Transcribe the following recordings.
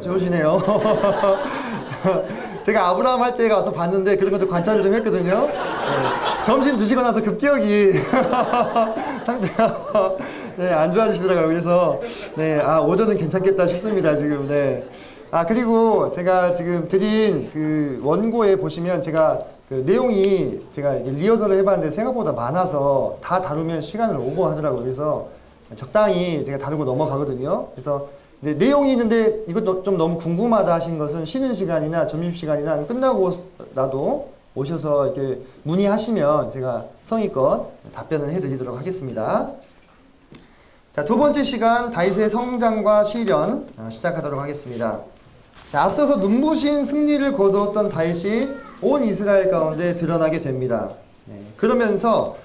좋으시네요. 제가 아브라함 할 때 가서 봤는데 그런 것도 관찰을 좀 했거든요. 네, 점심 드시고 나서 급기억이 상태가 네, 안 좋아지시더라고요. 그래서 네, 오전은 괜찮겠다 싶습니다, 지금. 네. 그리고 제가 지금 드린 그 원고에 보시면 제가 그 내용이 제가 리허설을 해봤는데 생각보다 많아서 다 다루면 시간을 오버하더라고요. 그래서 적당히 제가 다루고 넘어가거든요. 그래서 내용이 있는데 이것도 좀 너무 궁금하다 하신 것은 쉬는 시간이나 점심시간이나 끝나고 나도 오셔서 이렇게 문의하시면 제가 성의껏 답변을 해드리도록 하겠습니다. 자, 두 번째 시간 다윗의 성장과 시련 시작하도록 하겠습니다. 자, 앞서서 눈부신 승리를 거두었던 다윗이 온 이스라엘 가운데 드러나게 됩니다. 그러면서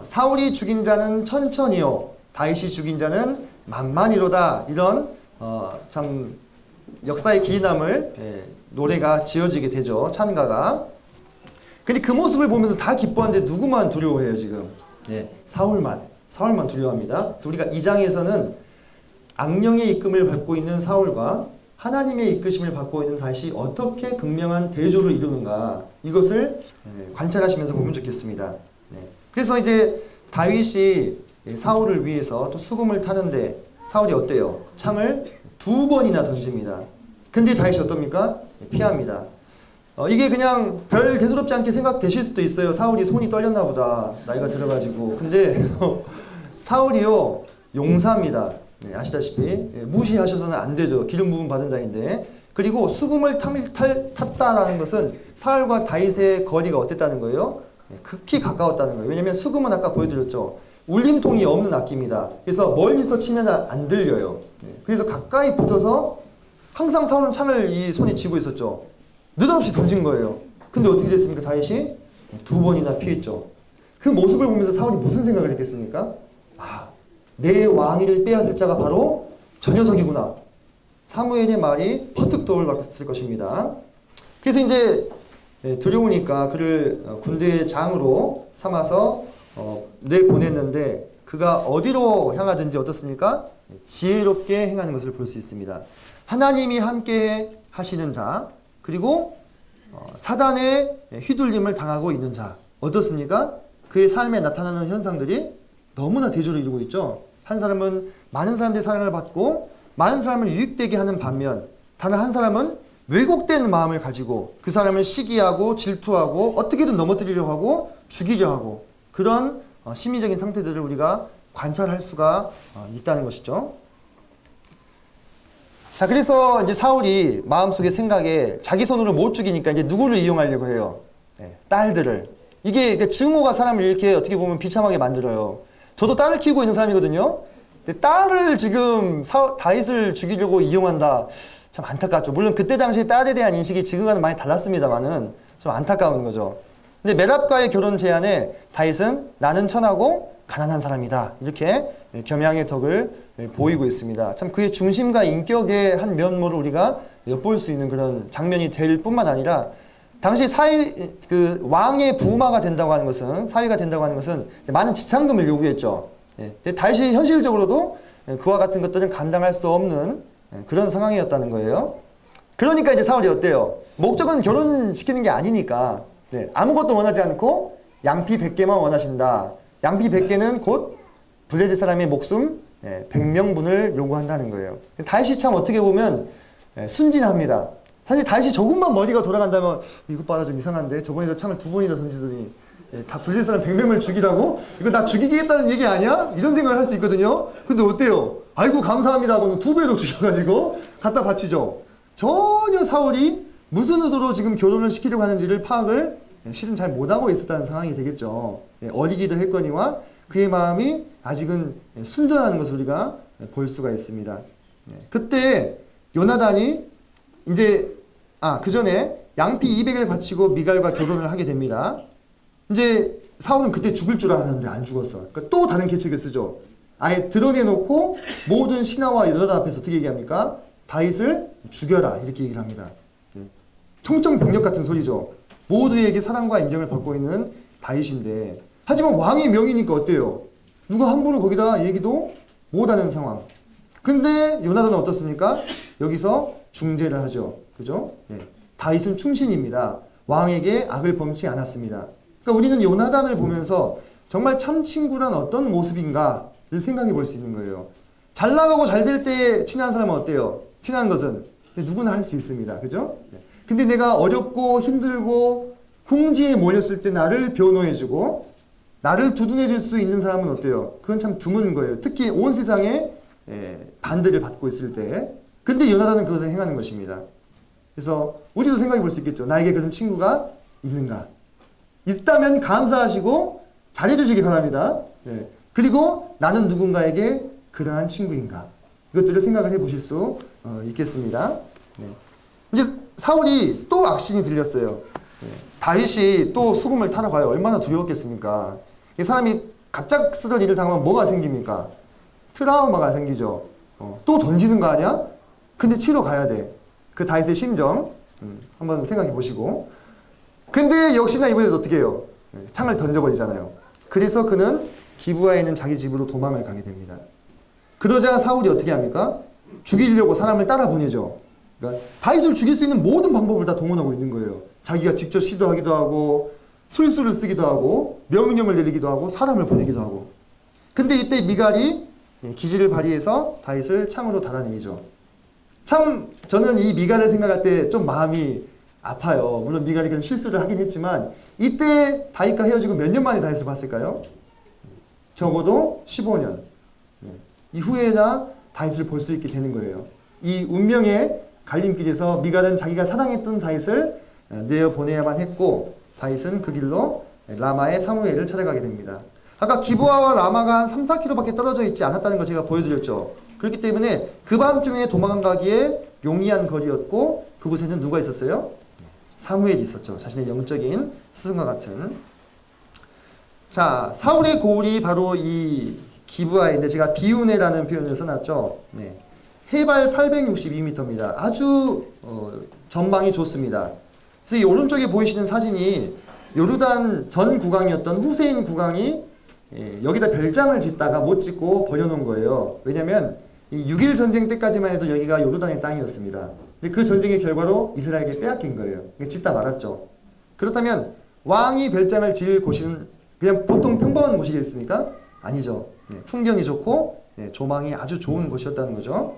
사울이 죽인 자는 천천히요 다윗이 죽인 자는 만만히로다, 이런 참 역사의 길이 남을 노래가 지어지게 되죠. 찬가가. 근데 그 모습을 보면서 다 기뻐하는데 누구만 두려워해요 지금? 사울만 두려워합니다. 그래서 우리가 2장에서는 악령의 이끌림을 받고 있는 사울과 하나님의 이끄심을 받고 있는 다윗이 어떻게 극명한 대조를 이루는가, 이것을 관찰하시면서 보면 좋겠습니다. 그래서 이제 다윗이 사울을 위해서 또 수금을 타는데 사울이 어때요? 창을 2번이나 던집니다. 근데 다윗이 어떻습니까? 피합니다. 이게 그냥 별 대수롭지 않게 생각되실 수도 있어요. 사울이 손이 떨렸나 보다, 나이가 들어가지고. 근데 사울이요 용사입니다. 아시다시피 무시하셔서는 안 되죠. 기름 부음 받은 자인데. 그리고 수금을 탔다라는 것은 사울과 다윗의 거리가 어땠다는 거예요? 극히 가까웠다는 거예요. 왜냐면 수금은 아까 보여드렸죠. 울림통이 없는 악기입니다. 그래서 멀리서 치면 안 들려요. 그래서 가까이 붙어서 항상 사울은 창을 이 손에 쥐고 있었죠. 느닷없이 던진 거예요. 근데 어떻게 됐습니까? 다윗이 2번이나 피했죠. 그 모습을 보면서 사울이 무슨 생각을 했겠습니까? 내 왕위를 빼앗을 자가 바로 저 녀석이구나. 사무엘의 말이 퍼뜩 떠올랐을 것입니다. 그래서 이제 두려우니까 그를 군대의 장으로 삼아서 내보냈는데 그가 어디로 향하든지 어떻습니까? 지혜롭게 행하는 것을 볼 수 있습니다. 하나님이 함께 하시는 자, 그리고 사단의 휘둘림을 당하고 있는 자, 어떻습니까? 그의 삶에 나타나는 현상들이 너무나 대조를 이루고 있죠. 한 사람은 많은 사람들의 사랑을 받고 많은 사람을 유익되게 하는 반면, 다른 한 사람은 왜곡된 마음을 가지고 그 사람을 시기하고 질투하고 어떻게든 넘어뜨리려고 하고 죽이려 하고, 그런 심리적인 상태들을 우리가 관찰할 수가 있다는 것이죠. 자, 그래서 이제 사울이 마음속의 생각에 자기 손으로 못 죽이니까 이제 누구를 이용하려고 해요? 딸들을. 이게 증오가 사람을 이렇게 어떻게 보면 비참하게 만들어요. 저도 딸을 키우고 있는 사람이거든요. 근데 딸을 지금 다윗을 죽이려고 이용한다. 참 안타깝죠. 물론 그때 당시 딸에 대한 인식이 지금과는 많이 달랐습니다만은 좀 안타까운 거죠. 근데 메랍과의 결혼 제안에 다윗은 나는 천하고 가난한 사람이다, 이렇게 겸양의 덕을 보이고 있습니다. 참 그의 중심과 인격의 한 면모를 우리가 엿볼 수 있는 그런 장면이 될 뿐만 아니라, 당시 왕의 부마가 된다고 하는 것은, 사위가 된다고 하는 것은 많은 지참금을 요구했죠. 근데 다윗이 현실적으로도 그와 같은 것들은 감당할 수 없는 그런 상황이었다는 거예요. 그러니까 이제 사울이 어때요? 목적은 결혼시키는 게 아니니까 아무것도 원하지 않고 양피 100개만 원하신다. 양피 100개는 곧 블레셋 사람의 목숨 100명분을 요구한다는 거예요. 다윗이 참 어떻게 보면 순진합니다. 사실 다윗이 조금만 머리가 돌아간다면 이것 봐라 좀 이상한데, 저번에도 창을 2번이나 던지더니 다 블레셋 사람 100명을 죽이라고? 이거 나 죽이겠다는 얘기 아니야? 이런 생각을 할 수 있거든요. 근데 어때요? 아이고 감사합니다 하고는 2배로 죽여가지고 갖다 바치죠. 전혀 사울이 무슨 의도로 지금 결혼을 시키려고 하는지를 파악을 실은 잘 못하고 있었다는 상황이 되겠죠. 어리기도 했거니와 그의 마음이 아직은 순전한 것을 우리가 볼 수가 있습니다. 그때 요나단이 이제 그 전에 양피 200을 바치고 미갈과 결혼을 하게 됩니다. 이제 사울은 그때 죽을 줄 알았는데 안 죽었어. 그러니까 또 다른 계책을 쓰죠. 아예 드러내놓고 모든 신하와 요나단 앞에서 어떻게 얘기합니까? 다윗을 죽여라, 이렇게 얘기를 합니다. 청정병력 같은 소리죠. 모두에게 사랑과 인정을 받고 있는 다윗인데, 하지만 왕의 명이니까 어때요? 누가 함부로 거기다 얘기도 못하는 상황. 근데 요나단은 어떻습니까? 여기서 중재를 하죠. 그죠? 네. 다윗은 충신입니다. 왕에게 악을 범치 않았습니다. 그러니까 우리는 요나단을 보면서 정말 참 친구란 어떤 모습인가를 생각해 볼 수 있는 거예요. 잘 나가고 잘 될 때 친한 사람은 어때요? 친한 것은 누구나 할 수 있습니다. 그죠? 근데 내가 어렵고 힘들고 궁지에 몰렸을 때 나를 변호해주고 나를 두둔해줄 수 있는 사람은 어때요? 그건 참 드문 거예요. 특히 온 세상에 반대를 받고 있을 때. 근데 요나단은 그것을 행하는 것입니다. 그래서 우리도 생각해 볼 수 있겠죠. 나에게 그런 친구가 있는가? 있다면 감사하시고 잘해주시기 바랍니다. 그리고 나는 누군가에게 그러한 친구인가? 이것들을 생각을 해보실 수 있겠습니다. 이제 사울이 또 악신이 들렸어요. 다윗이 또 수금을 타러 가요. 얼마나 두려웠겠습니까? 이 사람이 갑작스러운 일을 당하면 뭐가 생깁니까? 트라우마가 생기죠. 또 던지는 거 아니야? 근데 치러 가야 돼. 그 다윗의 심정 한번 생각해 보시고. 근데 역시나 이번에도 어떻게 해요? 창을 던져버리잖아요. 그래서 그는 기브아에 있는 자기 집으로 도망을 가게 됩니다. 그러자 사울이 어떻게 합니까? 죽이려고 사람을 따라 보내죠. 그러니까 다윗을 죽일 수 있는 모든 방법을 다 동원하고 있는 거예요. 자기가 직접 시도하기도 하고 술수를 쓰기도 하고 명령을 내리기도 하고 사람을 보내기도 하고. 근데 이때 미갈이 기지를 발휘해서 다윗을 창으로 달아내리죠. 참 저는 이 미갈을 생각할 때 좀 마음이 아파요. 물론 미갈이 그런 실수를 하긴 했지만 이때 다윗과 헤어지고 몇 년 만에 다윗을 봤을까요? 적어도 15년. 이후에나 다윗을 볼 수 있게 되는 거예요. 이 운명의 갈림길에서 미갈은 자기가 사랑했던 다윗을 내어보내야만 했고 다윗은 그 길로 라마의 사무엘을 찾아가게 됩니다. 아까 기브아와 라마가 한 3, 4km밖에 떨어져 있지 않았다는 걸 제가 보여드렸죠. 그렇기 때문에 그 밤중에 도망가기에 용이한 거리였고 그곳에는 누가 있었어요? 사무엘이 있었죠. 자신의 영적인 스승과 같은. 자, 사울의 고을이 바로 이 기브아인데 제가 비우네라는 표현을 써놨죠. 해발 862m입니다. 아주 전망이 좋습니다. 그래서 이 오른쪽에 보이시는 사진이 요르단 전 국왕이었던 후세인 국왕이 여기다 별장을 짓다가 못 짓고 버려놓은 거예요. 왜냐하면 이 6.1 전쟁 때까지만 해도 여기가 요르단의 땅이었습니다. 근데 그 전쟁의 결과로 이스라엘에게 빼앗긴 거예요. 짓다 말았죠. 그렇다면 왕이 별장을 지을 곳은 그냥 보통 평범한 곳이겠습니까? 아니죠. 풍경이 좋고 조망이 아주 좋은 곳이었다는 거죠.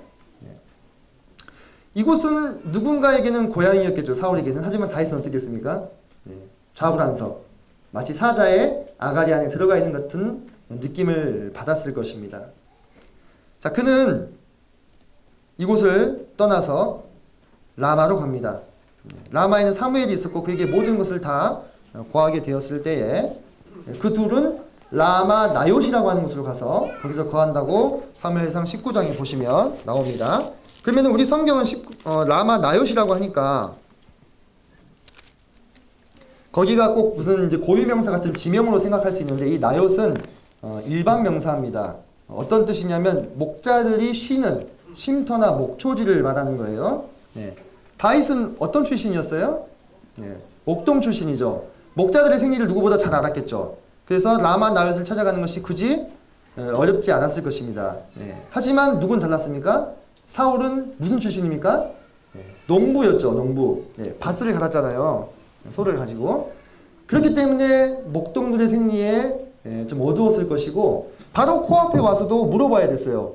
이곳은 누군가에게는 고향이었겠죠. 사울에게는. 하지만 다윗은 어떻겠습니까? 좌불안석. 마치 사자의 아가리 안에 들어가 있는 같은 느낌을 받았을 것입니다. 자, 그는 이곳을 떠나서 라마로 갑니다. 라마에는 사무엘이 있었고 그에게 모든 것을 다 고하게 되었을 때에 그 둘은 라마 나요시라고 하는 곳으로 가서 거기서 거한다고 사무엘상 19장에 보시면 나옵니다. 그러면 우리 성경은 라마 나요시라고 하니까 거기가 꼭 무슨 이제 고유명사 같은 지명으로 생각할 수 있는데 이 나요스는 일반 명사입니다. 어떤 뜻이냐면 목자들이 쉬는 쉼터나 목초지를 말하는 거예요. 다윗은 어떤 출신이었어요? 옥동 출신이죠. 목자들의 생리를 누구보다 잘 알았겠죠. 그래서 라마 나요스를 찾아가는 것이 굳이 어렵지 않았을 것입니다. 하지만 누군 달랐습니까? 사울은 무슨 출신입니까? 농부였죠. 농부. 밭을 갈았잖아요. 소를 가지고. 그렇기 때문에 목동들의 생리에 좀 어두웠을 것이고 바로 코앞에 와서도 물어봐야 됐어요.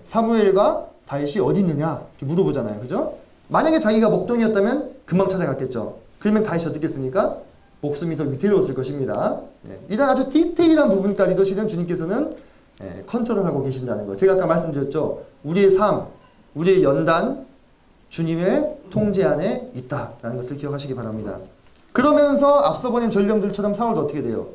사무엘과 다윗이 어디 있느냐 이렇게 물어보잖아요. 그죠? 만약에 자기가 목동이었다면 금방 찾아갔겠죠. 그러면 다윗이 어떻겠습니까? 목숨이 더 위태로웠을 것입니다. 이런 아주 디테일한 부분까지도 실은 주님께서는 컨트롤하고 계신다는 거. 제가 아까 말씀드렸죠. 우리의 삶, 우리의 연단, 주님의 통제 안에 있다라는 것을 기억하시기 바랍니다. 그러면서 앞서 보낸 전령들처럼 사울도 어떻게 돼요?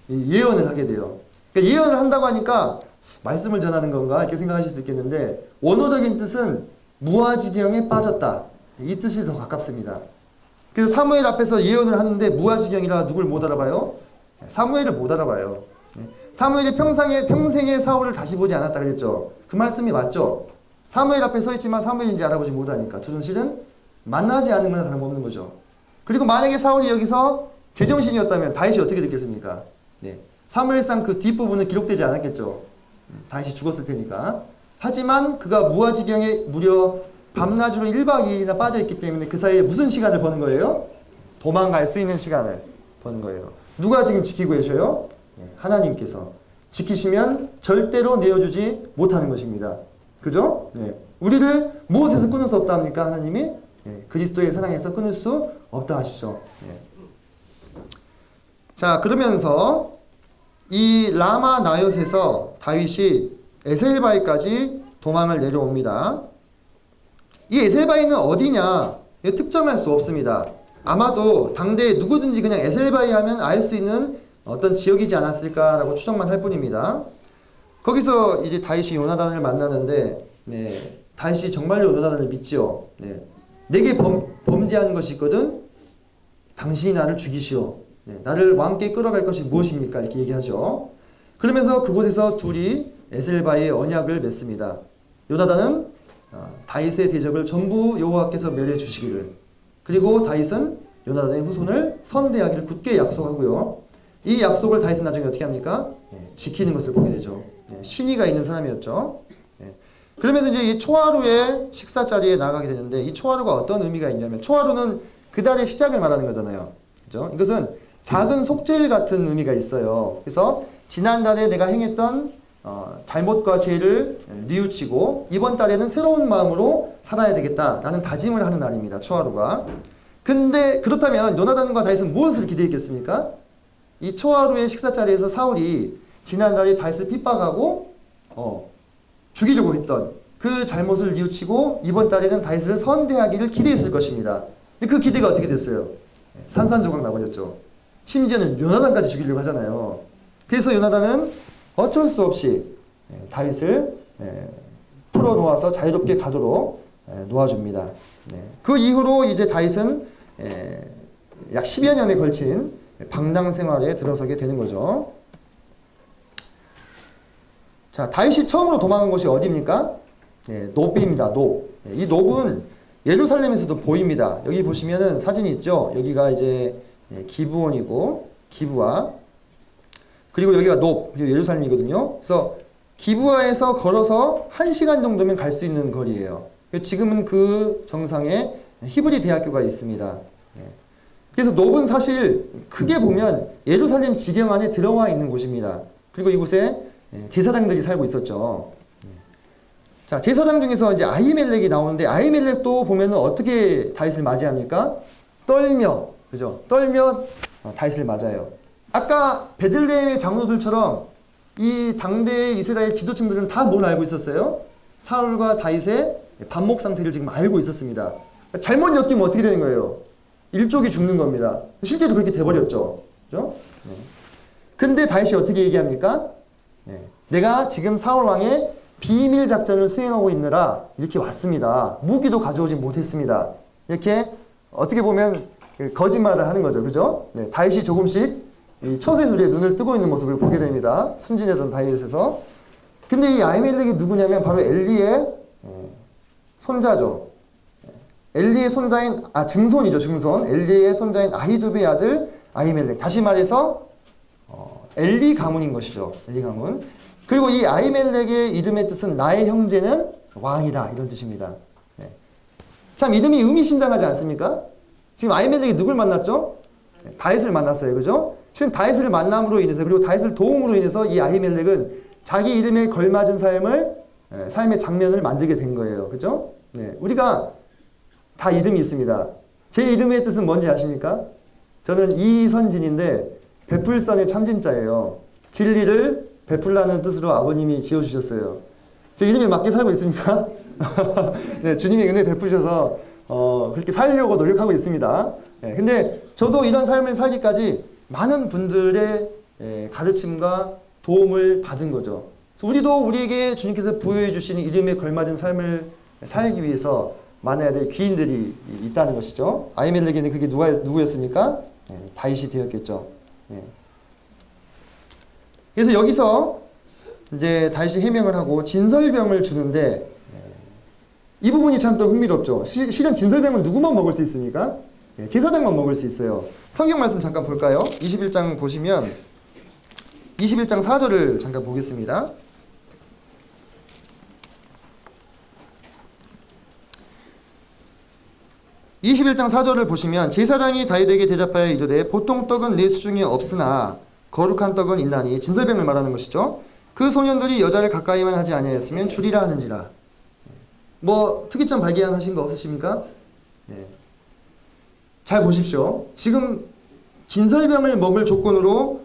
예언을 하게 돼요. 그러니까 예언을 한다고 하니까 말씀을 전하는 건가 이렇게 생각하실 수 있겠는데 원어적인 뜻은 무아지경에 빠졌다. 이 뜻이 더 가깝습니다. 그래서 사무엘 앞에서 예언을 하는데 무아지경이라 누굴 못 알아봐요? 사무엘을 못 알아봐요. 사무엘이 평생에 사울을 다시 보지 않았다 그랬죠. 그 말씀이 맞죠. 사무엘 앞에 서 있지만 사무엘인지 알아보지 못하니까 둘은 실은 만나지 않은 거나 다름없는 거죠. 그리고 만약에 사울이 여기서 제정신이었다면 다윗이 어떻게 됐겠습니까? 사무엘상 그 뒷부분은 기록되지 않았겠죠. 다윗이 죽었을 테니까. 하지만 그가 무아지경에 무려 밤낮으로 1박 2일이나 빠져있기 때문에 그 사이에 무슨 시간을 버는 거예요? 도망갈 수 있는 시간을 버는 거예요. 누가 지금 지키고 계셔요? 하나님께서. 지키시면 절대로 내어주지 못하는 것입니다. 그죠? 우리를 무엇에서 끊을 수 없다 합니까? 하나님이 그리스도의 사랑에서 끊을 수 없다 하시죠. 자, 그러면서 이 라마 나옅에서 다윗이 에셀바이까지 도망을 내려옵니다. 이 에셀바이는 어디냐? 특정할 수 없습니다. 아마도 당대에 누구든지 그냥 에셀바이 하면 알 수 있는 어떤 지역이지 않았을까라고 추정만 할 뿐입니다. 거기서 이제 다윗이 요나단을 만나는데, 다윗이 정말로 요나단을 믿지요. 내게 범죄하는 것이 있거든. 당신이 나를 죽이시오. 나를 왕께 끌어갈 것이 무엇입니까? 이렇게 얘기하죠. 그러면서 그곳에서 둘이 에셀바이의 언약을 맺습니다. 요나단은 다윗의 대적을 전부 여호와께서 멸해 주시기를, 그리고 다윗은 요나단의 후손을 선대하기를 굳게 약속하고요. 이 약속을 다윗은 나중에 어떻게 합니까? 지키는 것을 보게 되죠. 신의가 있는 사람이었죠. 그러면서 이제 이 초하루의 식사 자리에 나가게 되는데, 이 초하루가 어떤 의미가 있냐면, 초하루는 그달의 시작을 말하는 거잖아요. 그죠? 이것은 작은 속죄일 같은 의미가 있어요. 그래서 지난달에 내가 행했던 잘못과 죄를 뉘우치고 이번 달에는 새로운 마음으로 살아야 되겠다라는 다짐을 하는 날입니다. 초하루가. 근데 그렇다면 요나단과 다윗은 무엇을 기대했겠습니까? 이 초하루의 식사 자리에서 사울이 지난달에 다윗을 핍박하고 죽이려고 했던 그 잘못을 뉘우치고 이번 달에는 다윗을 선대하기를 기대했을 것입니다. 근데 그 기대가 어떻게 됐어요? 산산조각 나버렸죠. 심지어는 요나단까지 죽이려고 하잖아요. 그래서 요나단은 어쩔 수 없이 다윗을 풀어놓아서 자유롭게 가도록 놓아줍니다. 그 이후로 이제 다윗은 약 10여 년에 걸친 방랑 생활에 들어서게 되는 거죠. 자, 다윗이 처음으로 도망한 곳이 어디입니까? 놉입니다. 놉. 이 놉은 예루살렘에서도 보입니다. 여기 보시면은 사진이 있죠. 여기가 이제 기브온이고 기브아, 그리고 여기가 놉, 예루살렘이거든요. 그래서 기브아에서 걸어서 1시간 정도면 갈 수 있는 거리예요. 지금은 그 정상에 히브리 대학교가 있습니다. 그래서 놉은 사실 크게 보면 예루살렘 지경 안에 들어와 있는 곳입니다. 그리고 이곳에 제사장들이 살고 있었죠. 자, 제사장 중에서 이제 아히멜렉이 나오는데, 아히멜렉도 보면은 어떻게 다윗을 맞이합니까? 떨며, 그죠? 떨며 다윗을 맞아요. 아까 베들레헴의 장로들처럼 이 당대의 이스라엘 지도층들은 다 뭘 알고 있었어요? 사울과 다윗의 반목 상태를 지금 알고 있었습니다. 잘못 엮이면 어떻게 되는 거예요? 일족이 죽는 겁니다. 실제로 그렇게 돼버렸죠. 그죠? 근데 다윗이 어떻게 얘기합니까? 내가 지금 사울 왕의 비밀 작전을 수행하고 있느라 이렇게 왔습니다. 무기도 가져오지 못했습니다. 이렇게 어떻게 보면 거짓말을 하는 거죠. 그죠? 다윗이 조금씩 이 처세술에 눈을 뜨고 있는 모습을 보게 됩니다. 순진했던 다윗에서. 근데 이 아히멜렉이 누구냐면 바로 엘리의 손자죠. 엘리의 손자인, 증손이죠. 증손. 엘리의 손자인 아히두베의 아들 아히멜렉. 다시 말해서 엘리 가문인 것이죠. 엘리 가문. 그리고 이 아히멜렉의 이름의 뜻은 나의 형제는 왕이다, 이런 뜻입니다. 참 이름이 의미심장하지 않습니까? 지금 아히멜렉이 누굴 만났죠? 다윗을 만났어요. 그죠? 지금 다윗을 만남으로 인해서, 그리고 다윗을 도움으로 인해서 이 아히멜렉은 자기 이름에 걸맞은 삶의 장면을 만들게 된 거예요. 그죠? 우리가 다 이름이 있습니다. 제 이름의 뜻은 뭔지 아십니까? 저는 이선진인데 베풀선의 참진자예요. 진리를 베풀라는 뜻으로 아버님이 지어주셨어요. 제 이름에 맞게 살고 있습니까? 네, 주님이 은혜 베푸셔서 그렇게 살려고 노력하고 있습니다. 근데 저도 이런 삶을 살기까지 많은 분들의 가르침과 도움을 받은 거죠. 우리도 우리에게 주님께서 부여해 주시는 이름에 걸맞은 삶을 살기 위해서 만나야 될 귀인들이 있다는 것이죠. 아히멜렉에는 그게 누구였습니까? 다윗이 되었겠죠. 그래서 여기서 이제 다윗이 해명을 하고 진설병을 주는데, 이 부분이 참 또 흥미롭죠. 실은 진설병은 누구만 먹을 수 있습니까? 제사장만 먹을 수 있어요. 성경 말씀 잠깐 볼까요? 21장 보시면 21장 4절을 잠깐 보겠습니다. 21장 4절을 보시면 제사장이 다윗에게 대답하여 이르되 보통 떡은 내 수중에 없으나 거룩한 떡은 있나니 진설병을 말하는 것이죠. 그 소년들이 여자를 가까이만 하지 아니하였으면 주리라 하는지라. 뭐 특이점 발견하신 거 없으십니까? 네. 잘 보십시오. 지금 진설병을 먹을 조건으로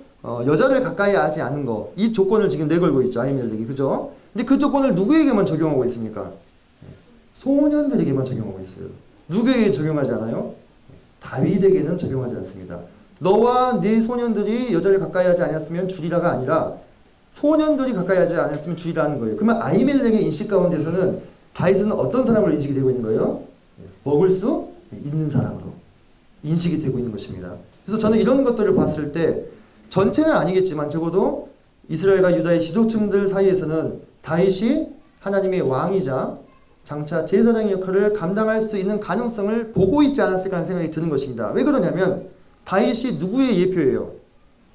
여자를 가까이 하지 않은 거, 이 조건을 지금 내걸고 있죠. 아히멜렉이. 그죠? 근데 그 조건을 누구에게만 적용하고 있습니까? 소년들에게만 적용하고 있어요. 누구에게 적용하지 않아요? 다윗에게는 적용하지 않습니다. 너와 네 소년들이 여자를 가까이 하지 않았으면 주리라가 아니라 소년들이 가까이 하지 않았으면 주리라는 거예요. 그러면 아히멜렉의 인식 가운데서는 다윗은 어떤 사람으로 인식이 되고 있는 거예요? 먹을 수 있는 사람으로 인식이 되고 있는 것입니다. 그래서 저는 이런 것들을 봤을 때 전체는 아니겠지만 적어도 이스라엘과 유다의 지도층들 사이에서는 다윗이 하나님의 왕이자 장차 제사장의 역할을 감당할 수 있는 가능성을 보고 있지 않았을까 하는 생각이 드는 것입니다. 왜 그러냐면 다윗이 누구의 예표예요?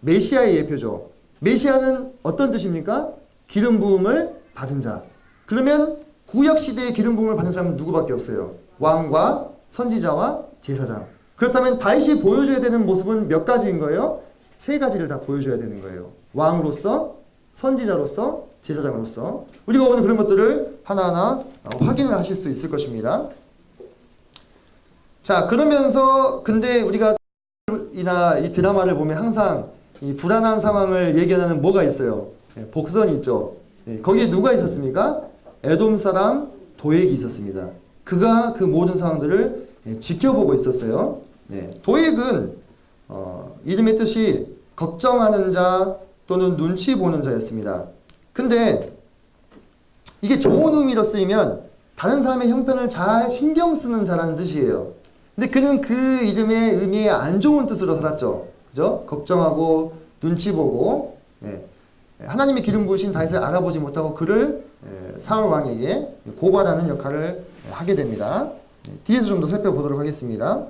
메시아의 예표죠. 메시아는 어떤 뜻입니까? 기름 부음을 받은 자. 그러면 구약시대의 기름 부음을 받은 사람은 누구밖에 없어요? 왕과 선지자와 제사장. 그렇다면 다윗이 보여줘야 되는 모습은 몇 가지인 거예요? 세 가지를 다 보여줘야 되는 거예요. 왕으로서, 선지자로서, 제사장으로서. 우리가 오늘 그런 것들을 하나하나 확인을 하실 수 있을 것입니다. 자, 그러면서 근데 우리가 이 드라마를 보면 항상 이 불안한 상황을 예견하는 뭐가 있어요? 복선이 있죠. 거기에 누가 있었습니까? 에돔 사람 도액이 있었습니다. 그가 그 모든 상황들을 지켜보고 있었어요. 도액은 이름의 뜻이 걱정하는 자 또는 눈치 보는 자였습니다. 근데 이게 좋은 의미로 쓰이면 다른 사람의 형편을 잘 신경 쓰는 자라는 뜻이에요. 근데 그는 그 이름의 의미에 안 좋은 뜻으로 살았죠. 그죠? 걱정하고 눈치 보고 하나님의 기름 부으신 다윗을 알아보지 못하고 그를 사울 왕에게 고발하는 역할을 하게 됩니다. 뒤에서 좀 더 살펴보도록 하겠습니다.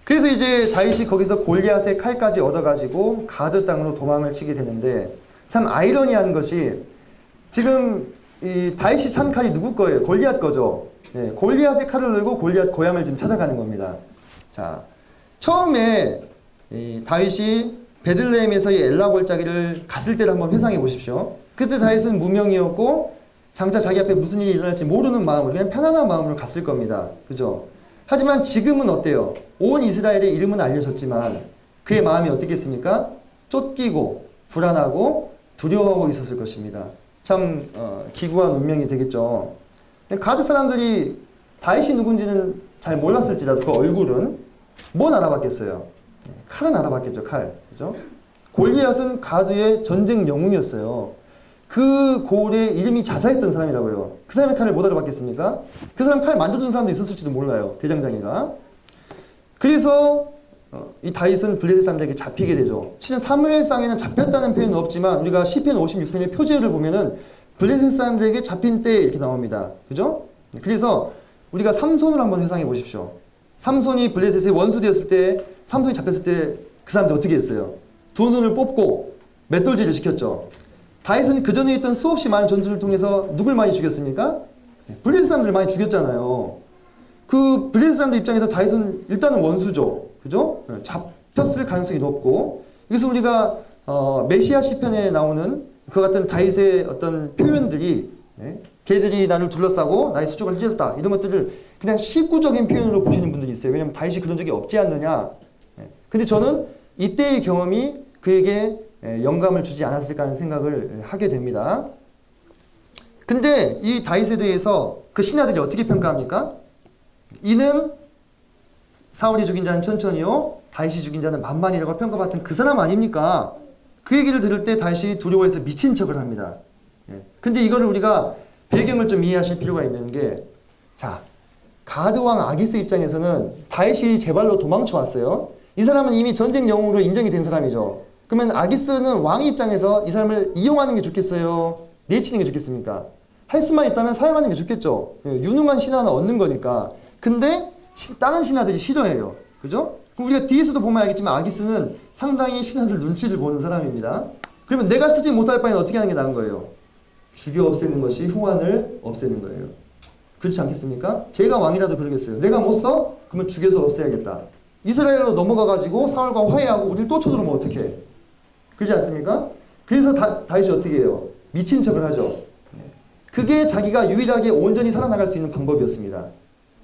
그래서 이제 다윗이 거기서 골리앗의 칼까지 얻어가지고 가드 땅으로 도망을 치게 되는데 참 아이러니한 것이 지금 이 다윗이 찬 칼이 누구 거예요? 골리앗 거죠. 골리앗의 칼을 들고 골리앗 고향을 지금 찾아가는 겁니다. 자, 처음에 이 다윗이 베들레헴에서의 엘라 골짜기를 갔을 때를 한번 회상해 보십시오. 그때 다윗은 무명이었고 장차 자기 앞에 무슨 일이 일어날지 모르는 마음으로 그냥 편안한 마음으로 갔을 겁니다. 그죠? 하지만 지금은 어때요? 온 이스라엘의 이름은 알려졌지만 그의 마음이 어떻겠습니까? 쫓기고 불안하고 두려워하고 있었을 것입니다. 참 기구한 운명이 되겠죠. 가드 사람들이 다윗이 누군지는 잘 몰랐을지라도 그 얼굴은 뭔 알아봤겠어요? 칼은 알아봤겠죠. 칼. 그죠? 골리앗은 가드의 전쟁 영웅이었어요. 그 고을에 이름이 자자했던 사람이라고요. 그 사람의 칼을 못 알아봤겠습니까? 그 사람 칼 만져준 사람도 있었을지도 몰라요. 대장장이가. 그래서 이 다윗은 블레셋 사람들에게 잡히게 되죠. 실은 사무엘상에는 잡혔다는 표현은 없지만 우리가 시편 56편의 표제를 보면은 블레셋 사람들에게 잡힌 때 이렇게 나옵니다. 그죠? 그래서 우리가 삼손을 한번 회상해 보십시오. 삼손이 블레셋의 원수 되었을 때, 삼손이 잡혔을 때 그 사람들 어떻게 했어요? 두 눈을 뽑고 맷돌질을 시켰죠. 다윗은 그 전에 있던 수없이 많은 전투를 통해서 누굴 많이 죽였습니까? 블레셋 사람들을 많이 죽였잖아요. 그 블레셋 사람들 입장에서 다윗은 일단은 원수죠. 그죠? 잡혔을 가능성이 높고. 그래서 우리가 메시아 시편에 나오는 그 같은 다윗의 어떤 표현들이 걔들이 나를 둘러싸고 나의 수족을 휘젓다 이런 것들을 그냥 시구적인 표현으로 보시는 분들이 있어요. 왜냐하면 다윗이 그런 적이 없지 않느냐. 근데 저는 이때의 경험이 그에게 영감을 주지 않았을까 하는 생각을 하게 됩니다. 근데 이 다윗에 대해서 그 신하들이 어떻게 평가합니까? 이는 사울이 죽인 자는 천천히요 다윗이 죽인 자는 만만이라고 평가받던 그 사람 아닙니까? 그 얘기를 들을 때 다윗이 두려워해서 미친 척을 합니다. 근데 이거를 우리가 배경을 좀 이해하실 필요가 있는 게, 자, 가드 왕 아기스 입장에서는 다윗이 제발로 도망쳐 왔어요. 이 사람은 이미 전쟁 영웅으로 인정이 된 사람이죠. 그러면 아기스는 왕 입장에서 이 사람을 이용하는 게 좋겠어요? 내치는 게 좋겠습니까? 할 수만 있다면 사용하는 게 좋겠죠. 유능한 신하 하나 얻는 거니까. 근데 다른 신하들이 싫어해요. 그죠? 그럼 우리가 뒤에서도 보면 알겠지만 아기스는 상당히 신하들 눈치를 보는 사람입니다. 그러면 내가 쓰지 못할 바에는 어떻게 하는 게 나은 거예요? 죽여 없애는 것이 후환을 없애는 거예요. 그렇지 않겠습니까? 제가 왕이라도 그러겠어요. 내가 못 써? 그러면 죽여서 없애야겠다. 이스라엘로 넘어가가지고 사울과 화해하고 우리를 또 쳐들어오면 어떡해? 그렇지 않습니까? 그래서 다윗이 어떻게 해요? 미친 척을 하죠. 그게 자기가 유일하게 온전히 살아나갈 수 있는 방법이었습니다.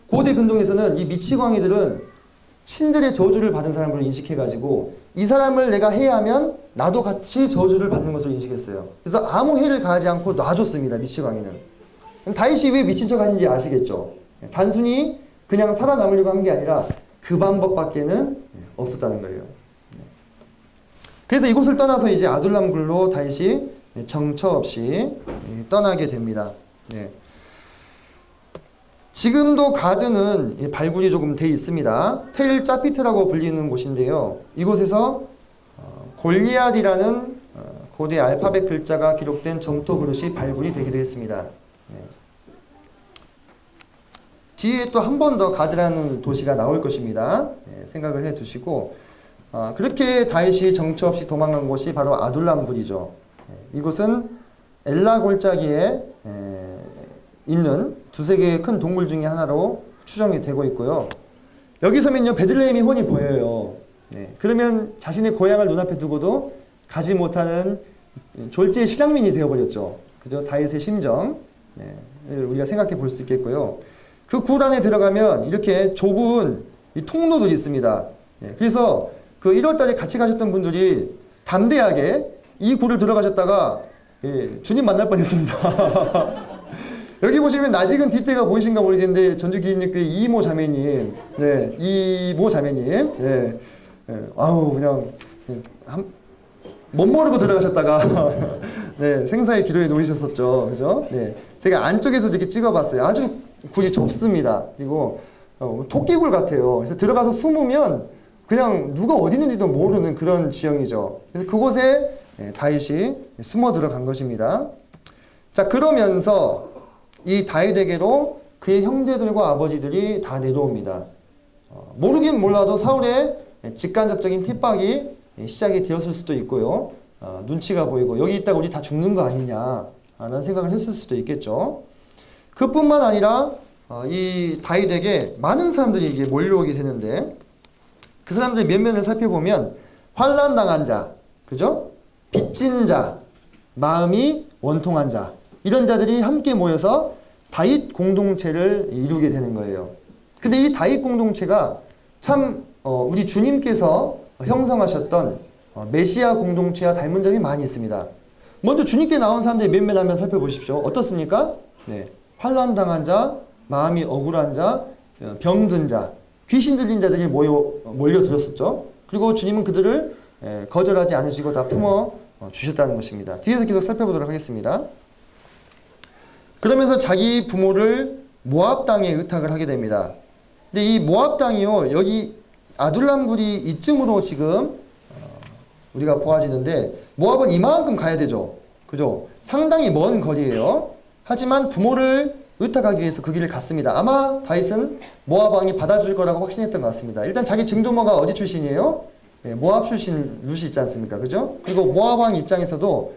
고대 근동에서는 이 미치광이들은 신들의 저주를 받은 사람으로 인식해가지고 이 사람을 내가 해야하면 나도 같이 저주를 받는 것으로 인식했어요. 그래서 아무 해를 가하지 않고 놔줬습니다. 미치광이는. 다윗이 왜 미친 척 하는지 아시겠죠? 단순히 그냥 살아남으려고 한 게 아니라 그 방법밖에는 없었다는 거예요. 그래서 이곳을 떠나서 이제 아둘람굴로 다윗이 정처 없이 떠나게 됩니다. 지금도 가드는 발굴이 조금 돼 있습니다. 텔 짜피트라고 불리는 곳인데요. 이곳에서 골리앗이라는 고대 알파벳 글자가 기록된 점토 그릇이 발굴이 되기도 했습니다. 뒤에 또 한 번 더 가드라는 도시가 나올 것입니다. 생각을 해 두시고 그렇게 다윗이 정처 없이 도망간 곳이 바로 아둘람굴이죠. 이곳은 엘라 골짜기에 있는 두세 개의 큰 동굴 중에 하나로 추정이 되고 있고요. 여기서면요 베들레헴이 훤히 보여요. 그러면 자신의 고향을 눈앞에 두고도 가지 못하는 졸지의 실향민이 되어버렸죠. 그죠? 다윗의 심정 우리가 생각해 볼 수 있겠고요. 그 굴 안에 들어가면 이렇게 좁은 이 통로들이 있습니다. 그래서 그 1월달에 같이 가셨던 분들이 담대하게 이 굴을 들어가셨다가 주님 만날 뻔했습니다. 여기 보시면 낯익은 뒷대가 보이신가 모르겠는데 전주기린교회 이모 자매님, 이모 자매님, 아우 그냥 못 모르고 들어가셨다가 생사의 기로에 놓이셨었죠, 그죠? 제가 안쪽에서 이렇게 찍어봤어요. 아주 굴이 좁습니다. 그리고 토끼굴 같아요. 그래서 들어가서 숨으면 그냥 누가 어디 있는지도 모르는 그런 지형이죠. 그래서 그곳에 다윗이 숨어 들어간 것입니다. 자, 그러면서 이 다윗에게로 그의 형제들과 아버지들이 다 내려옵니다. 모르긴 몰라도 사울의 직간접적인 핍박이 시작이 되었을 수도 있고요. 눈치가 보이고 여기 있다가 우리 다 죽는 거 아니냐 라는 생각을 했을 수도 있겠죠. 그뿐만 아니라 이 다윗에게 많은 사람들이 이게 몰려오게 되는데 그 사람들의 면면을 살펴보면 환난당한 자, 그죠? 빚진 자, 마음이 원통한 자 이런 자들이 함께 모여서 다윗 공동체를 이루게 되는 거예요. 근데 이 다윗 공동체가 참 우리 주님께서 형성하셨던 메시아 공동체와 닮은 점이 많이 있습니다. 먼저 주님께 나온 사람들의 면면 한번 살펴보십시오. 어떻습니까? 환난당한 자, 마음이 억울한 자, 병든 자, 귀신 들린 자들이 몰려들었었죠. 그리고 주님은 그들을 거절하지 않으시고 다 품어 주셨다는 것입니다. 뒤에서 계속 살펴보도록 하겠습니다. 그러면서 자기 부모를 모압 땅에 의탁을 하게 됩니다. 근데 이 모압 땅이요, 여기 아둘람굴이 이쯤으로 지금 우리가 보아지는데 모압은 이만큼 가야 되죠. 그죠? 상당히 먼 거리예요. 하지만 부모를 의탁하기 위해서 그 길을 갔습니다. 아마 다윗은 모압 왕이 받아줄 거라고 확신했던 것 같습니다. 일단 자기 증조모가 어디 출신이에요? 모압 출신 룻이 있지 않습니까? 그죠? 그리고 모압 왕 입장에서도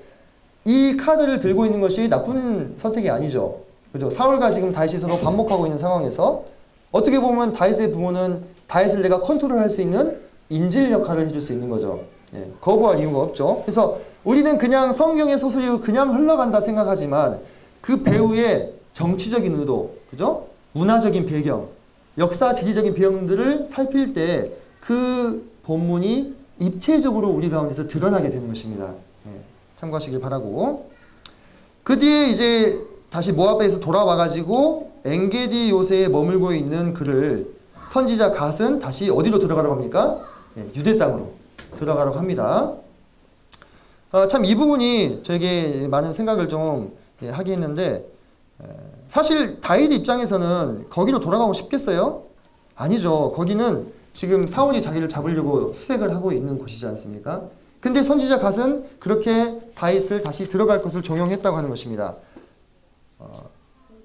이 카드를 들고 있는 것이 나쁜 선택이 아니죠. 그죠? 사울과 지금 다윗이 서로 반목하고 있는 상황에서 어떻게 보면 다윗의 부모는 다윗을 내가 컨트롤할 수 있는 인질 역할을 해줄 수 있는 거죠. 거부할 이유가 없죠. 그래서 우리는 그냥 성경의 소설이 그냥 흘러간다 생각하지만 그 배우의 정치적인 의도, 그죠? 문화적인 배경, 역사 지리적인 배경들을 살필 때 그 본문이 입체적으로 우리 가운데서 드러나게 되는 것입니다. 참고하시길 바라고. 그 뒤에 이제 다시 모압에서 돌아와가지고 엔게디 요새에 머물고 있는 그를 선지자 갓은 다시 어디로 들어가라고 합니까? 유대 땅으로 들어가라고 합니다. 참 이 부분이 저에게 많은 생각을 좀 하게 했는데 사실 다윗 입장에서는 거기로 돌아가고 싶겠어요? 아니죠. 거기는 지금 사울이 자기를 잡으려고 수색을 하고 있는 곳이지 않습니까? 근데 선지자 갓은 그렇게 다윗을 다시 들어갈 것을 종용했다고 하는 것입니다.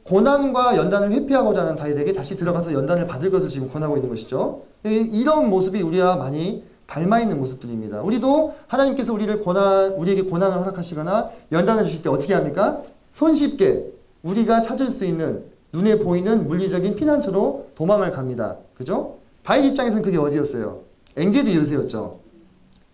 고난과 연단을 회피하고자 하는 다윗에게 다시 들어가서 연단을 받을 것을 지금 권하고 있는 것이죠. 이런 모습이 우리와 많이 닮아 있는 모습들입니다. 우리도 하나님께서 우리에게 고난을 허락하시거나 연단을 주실 때 어떻게 합니까? 손쉽게 우리가 찾을 수 있는 눈에 보이는 물리적인 피난처로 도망을 갑니다. 그죠? 다윗 입장에서는 그게 어디였어요? 엔게디 요새였죠.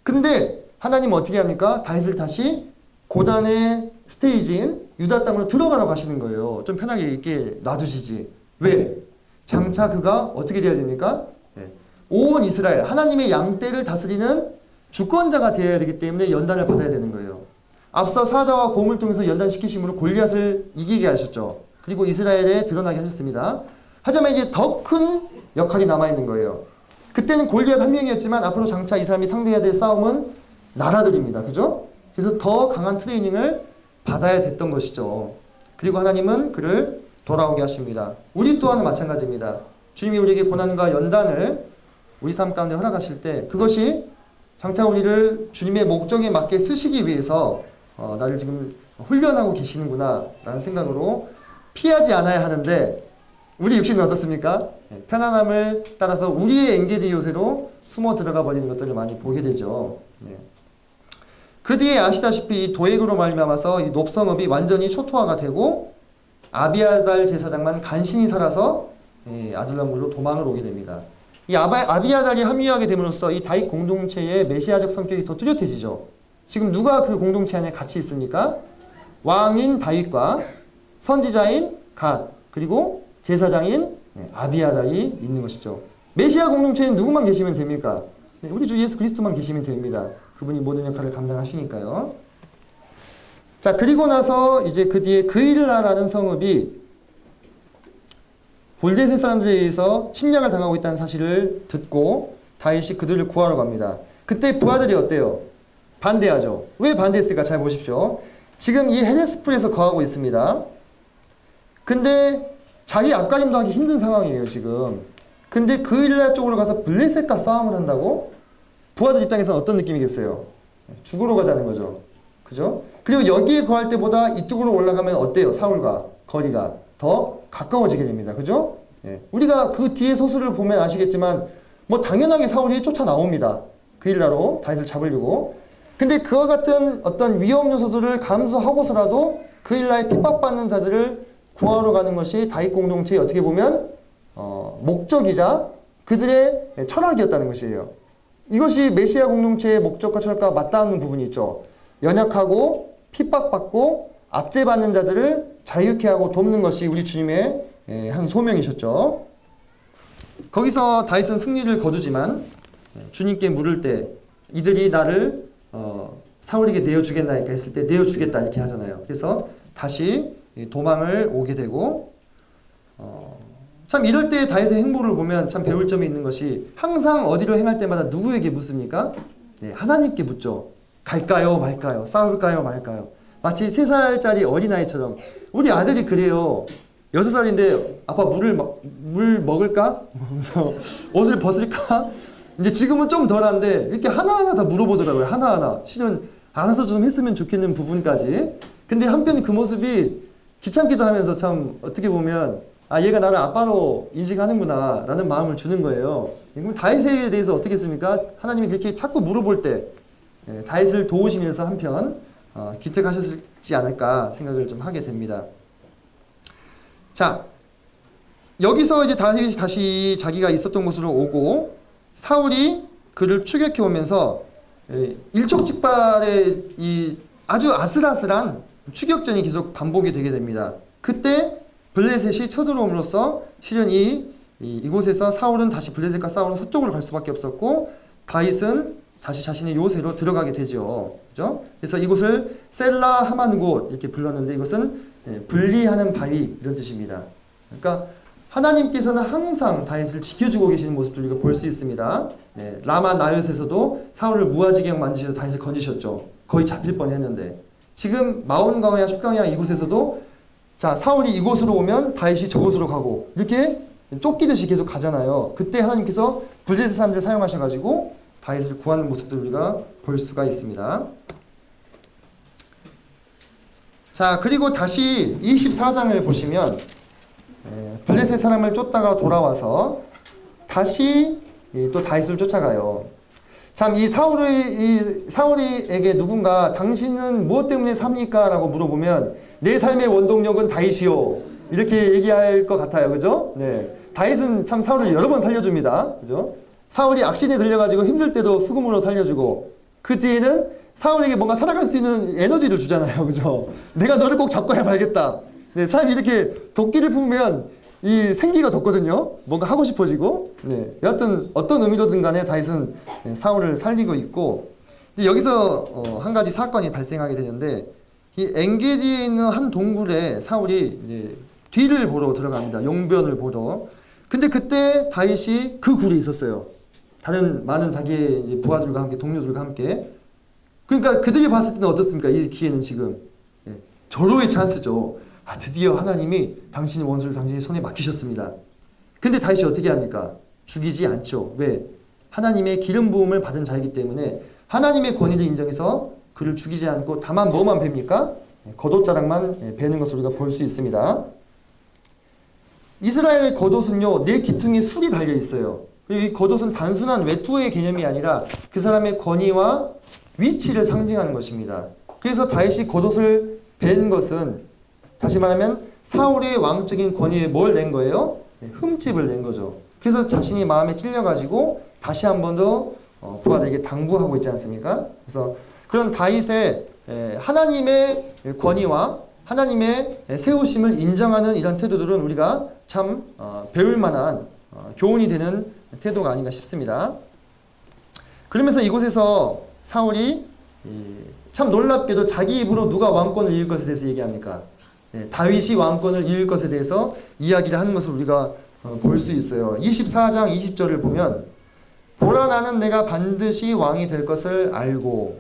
근데 하나님은 어떻게 합니까? 다윗을 다시 고난의 스테이지인 유다 땅으로 들어가라고 하시는 거예요. 좀 편하게 있게 놔두시지. 왜? 장차 그가 어떻게 돼야 됩니까? 온 이스라엘, 하나님의 양떼를 다스리는 주권자가 되어야 되기 때문에 연단을 받아야 되는 거예요. 앞서 사자와 곰을 통해서 연단시키심으로 골리앗을 이기게 하셨죠. 그리고 이스라엘에 드러나게 하셨습니다. 하지만 이제 더 큰 역할이 남아있는 거예요. 그때는 골리앗 한 명이었지만 앞으로 장차 이 사람이 상대해야 될 싸움은 나라들입니다. 그죠? 그래서 더 강한 트레이닝을 받아야 됐던 것이죠. 그리고 하나님은 그를 돌아오게 하십니다. 우리 또한 마찬가지입니다. 주님이 우리에게 고난과 연단을 우리 삶 가운데 허락하실 때 그것이 장차 우리를 주님의 목적에 맞게 쓰시기 위해서 나를 지금 훈련하고 계시는구나 라는 생각으로 피하지 않아야 하는데 우리 육신은 어떻습니까? 편안함을 따라서 우리의 엔게디 요새로 숨어 들어가 버리는 것들을 많이 보게 되죠. 그 뒤에 아시다시피 이 도액으로 말미암아서 이 높성읍이 완전히 초토화가 되고 아비아달 제사장만 간신히 살아서 아둘람굴로 도망을 오게 됩니다. 이 아비아달이 합류하게 됨으로써 이 다윗 공동체의 메시아적 성격이 더 뚜렷해지죠. 지금 누가 그 공동체 안에 같이 있습니까? 왕인 다윗과 선지자인 갓 그리고 제사장인 아비아달이 있는 것이죠. 메시아 공동체는 누구만 계시면 됩니까? 우리 주 예수 그리스도만 계시면 됩니다. 그분이 모든 역할을 감당하시니까요. 자, 그리고 나서 이제 그 뒤에 그일라라는 성읍이 블레셋 사람들에 의해서 침략을 당하고 있다는 사실을 듣고 다윗이 그들을 구하러 갑니다. 그때 부하들이 어때요? 반대하죠. 왜 반대했을까? 잘 보십시오. 지금 이 헤데스풀에서 거하고 있습니다. 근데 자기 앞가림도 하기 힘든 상황이에요, 지금. 근데 그일라 쪽으로 가서 블레셋과 싸움을 한다고? 부하들 입장에서는 어떤 느낌이겠어요? 죽으러 가자는 거죠. 그죠? 그리고 여기에 거할 때보다 이쪽으로 올라가면 어때요? 사울과 거리가 더 가까워지게 됩니다. 그죠? 우리가 그 뒤에 소설을 보면 아시겠지만 뭐 당연하게 사울이 쫓아 나옵니다. 그일라로 다윗을 잡으려고. 근데 그와 같은 어떤 위험 요소들을 감수하고서라도 그일라에 핍박받는 자들을 구하러 가는 것이 다윗 공동체의 어떻게 보면 목적이자 그들의 철학이었다는 것이에요. 이것이 메시아 공동체의 목적과 철학과 맞닿는 부분이 있죠. 연약하고 핍박받고 압제받는 자들을 자유케 하고 돕는 것이 우리 주님의 한 소명이셨죠. 거기서 다윗은 승리를 거두지만 주님께 물을 때 이들이 나를 사울에게 내어주겠나이까 했을 때 내어주겠다 이렇게 하잖아요. 그래서 다시 도망을 오게 되고 참 이럴 때 다윗의 행보를 보면 참 배울 점이 있는 것이 항상 어디로 행할 때마다 누구에게 묻습니까? 하나님께 묻죠. 갈까요 말까요? 싸울까요 말까요? 마치 3살짜리 어린아이처럼 우리 아들이 그래요. 6살인데 아빠 물 먹을까? 옷을 벗을까? 이제 지금은 좀 덜한데 이렇게 하나하나 다 물어보더라고요. 하나하나. 실은 알아서 좀 했으면 좋겠는 부분까지. 근데 한편 그 모습이 귀찮기도 하면서 참 어떻게 보면 아 얘가 나를 아빠로 인식하는구나 라는 마음을 주는 거예요. 그럼 다윗에 대해서 어떻게 했습니까? 하나님이 그렇게 자꾸 물어볼 때 다윗을 도우시면서 한편 기특하셨지 않을까 생각을 좀 하게 됩니다. 자, 여기서 이제 다윗이 다시 자기가 있었던 곳으로 오고 사울이 그를 추격해 오면서 일촉즉발의 이 아주 아슬아슬한 추격전이 계속 반복이 되게 됩니다. 그때 블레셋이 쳐들어옴으로써 실은 이곳에서 사울은 다시 블레셋과 싸우는 서쪽으로 갈 수밖에 없었고 다윗은 다시 자신의 요새로 들어가게 되죠. 그죠? 그래서 이곳을 셀라 하만 곳 이렇게 불렀는데 이것은 분리하는 바위 이런 뜻입니다. 그러니까 하나님께서는 항상 다윗을 지켜주고 계시는 모습을 우리가 볼 수 있습니다. 라마 나요스에서도 사울을 무아지경 만드셔서 다윗을 건지셨죠. 거의 잡힐 뻔했는데 지금 마온강야 십강야 이곳에서도 자 사울이 이곳으로 오면 다윗이 저곳으로 가고 이렇게 쫓기듯이 계속 가잖아요. 그때 하나님께서 블레셋 사람들을 사용하셔가지고 다윗을 구하는 모습들을 우리가 볼 수가 있습니다. 자 그리고 다시 24장을 보시면 블레셋 사람을 쫓다가 돌아와서 다시 또 다윗을 쫓아가요. 참 이 사울에게 누군가 당신은 무엇 때문에 삽니까? 라고 물어보면 내 삶의 원동력은 다윗이요. 이렇게 얘기할 것 같아요. 그죠? 네. 다윗은 참 사울을 여러 번 살려줍니다. 그죠? 사울이 악신에 들려가지고 힘들 때도 수금으로 살려주고, 그 뒤에는 사울에게 뭔가 살아갈 수 있는 에너지를 주잖아요. 그죠? 내가 너를 꼭 잡고 해봐야겠다. 네, 사람이 이렇게 도끼를 품으면 이 생기가 돋거든요. 뭔가 하고 싶어지고. 네. 여하튼 어떤 의미로든 간에 다윗은 사울을 살리고 있고, 여기서 한 가지 사건이 발생하게 되는데, 이 엔게디에 있는 한 동굴에 사울이 이제 뒤를 보러 들어갑니다. 용변을 보러. 근데 그때 다윗이 그 굴에 있었어요. 다른 많은 자기의 부하들과 함께, 동료들과 함께. 그러니까 그들이 봤을 때는 어떻습니까? 이 기회는 지금 절호의 찬스죠. 아, 드디어 하나님이 당신의 원수를 당신의 손에 맡기셨습니다. 근데 다윗이 어떻게 합니까? 죽이지 않죠. 왜? 하나님의 기름 부음을 받은 자이기 때문에 하나님의 권위를 인정해서 그를 죽이지 않고 다만 뭐만 팹니까? 겉옷자락만 베는 것을 우리가 볼 수 있습니다. 이스라엘의 겉옷은요, 네 기퉁에 술이 달려 있어요. 그리고 이 겉옷은 단순한 외투의 개념이 아니라 그 사람의 권위와 위치를 상징하는 것입니다. 그래서 다윗이 겉옷을 벤 것은 다시 말하면 사울의 왕적인 권위에 뭘 낸 거예요? 흠집을 낸 거죠. 그래서 자신이 마음에 찔려가지고 다시 한 번 더 부하들에게 당부하고 있지 않습니까? 그래서 그런 다윗의 하나님의 권위와 하나님의 세우심을 인정하는 이런 태도들은 우리가 참 배울 만한 교훈이 되는 태도가 아닌가 싶습니다. 그러면서 이곳에서 사울이 참 놀랍게도 자기 입으로 누가 왕권을 이을 것에 대해서 얘기합니까? 다윗이 왕권을 이을 것에 대해서 이야기를 하는 것을 우리가 볼 수 있어요. 24장 20절을 보면 보라 나는 내가 반드시 왕이 될 것을 알고,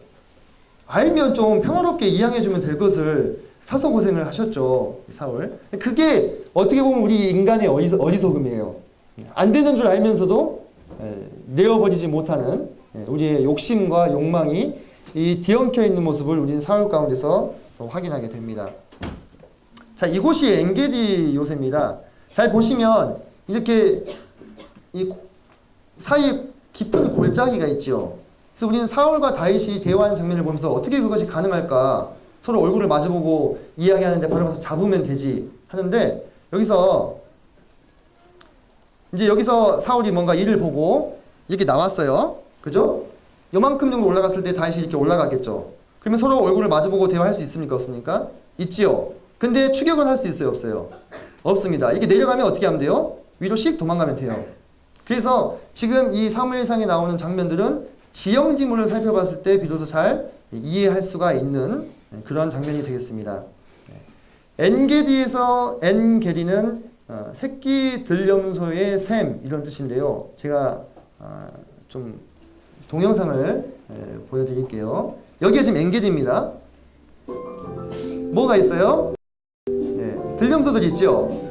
알면 좀 평화롭게 이양해주면 될 것을 사서 고생을 하셨죠, 사울. 그게 어떻게 보면 우리 인간의 어리석음이에요. 안 되는 줄 알면서도 내어버리지 못하는 우리의 욕심과 욕망이 이 뒤엉켜 있는 모습을 우리는 사울 가운데서 확인하게 됩니다. 자, 이곳이 엔게디 요새입니다. 잘 보시면 이렇게 이 사이에 깊은 골짜기가 있죠. 그래서 우리는 사울과 다윗이 대화하는 장면을 보면서 어떻게 그것이 가능할까? 서로 얼굴을 마주보고 이야기하는데 바로 가서 잡으면 되지 하는데, 여기서 사울이 뭔가 일을 보고 이렇게 나왔어요. 그죠? 요만큼 정도 올라갔을 때 다윗이 이렇게 올라가겠죠. 그러면 서로 얼굴을 마주보고 대화할 수 있습니까? 없습니까? 있지요. 근데 추격은 할 수 있어요? 없어요? 없습니다. 이게 내려가면 어떻게 하면 돼요? 위로 씩 도망가면 돼요. 그래서 지금 이 사무엘상에 나오는 장면들은 지형지물을 살펴봤을 때 비로소 잘 이해할 수가 있는 그런 장면이 되겠습니다. 엔게디에서 엔게디는 새끼 들염소의 샘, 이런 뜻인데요. 제가 좀 동영상을 보여드릴게요. 여기가 지금 엔게디입니다. 뭐가 있어요? 들염소들이 있죠.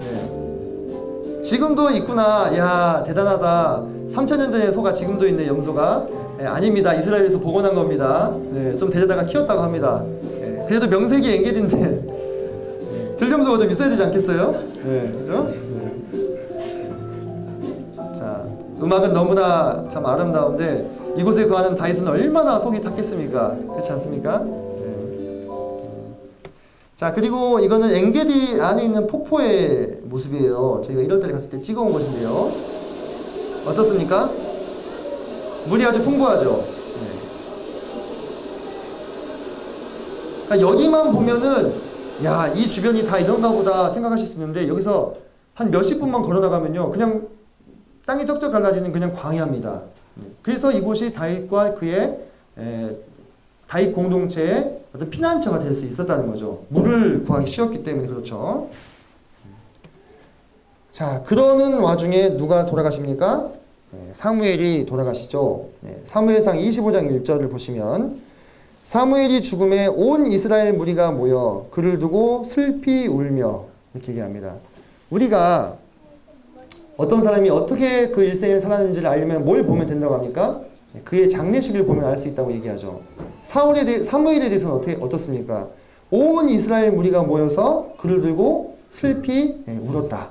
지금도 있구나. 야, 대단하다. 3000년 전의 소가 지금도 있네, 염소가. 아닙니다. 이스라엘에서 복원한 겁니다. 좀 데려다가 키웠다고 합니다. 그래도 명색이 엔게디인데 들염소가 좀 있어야 되지 않겠어요? 그죠? 자, 음악은 너무나 참 아름다운데 이곳에 거하는 다윗은 얼마나 속이 탔겠습니까? 그렇지 않습니까? 자, 그리고 이거는 엔게디 안에 있는 폭포의 모습이에요. 저희가 1월달에 갔을 때 찍어온 것인데요. 어떻습니까? 물이 아주 풍부하죠. 그러니까 여기만 보면은 야, 이 주변이 다 이런가 보다 생각하실 수 있는데, 여기서 한 몇십 분만 걸어 나가면요, 그냥 땅이 쩍쩍 갈라지는 그냥 광야입니다. 그래서 이곳이 다윗과 그의 다윗 공동체의 어떤 피난처가 될 수 있었다는 거죠. 물을 구하기 쉬웠기 때문에. 그렇죠. 자, 그러는 와중에 누가 돌아가십니까? 사무엘이 돌아가시죠. 사무엘상 25장 1절을 보시면 사무엘이 죽음에 온 이스라엘 무리가 모여 그를 두고 슬피 울며, 이렇게 얘기합니다. 우리가 어떤 사람이 어떻게 그 일생을 살았는지를 알려면 뭘 보면 된다고 합니까? 그의 장례식을 보면 알 수 있다고 얘기하죠. 사무엘에 대해서는 어떻습니까? 온 이스라엘 무리가 모여서 그를 들고 슬피 울었다.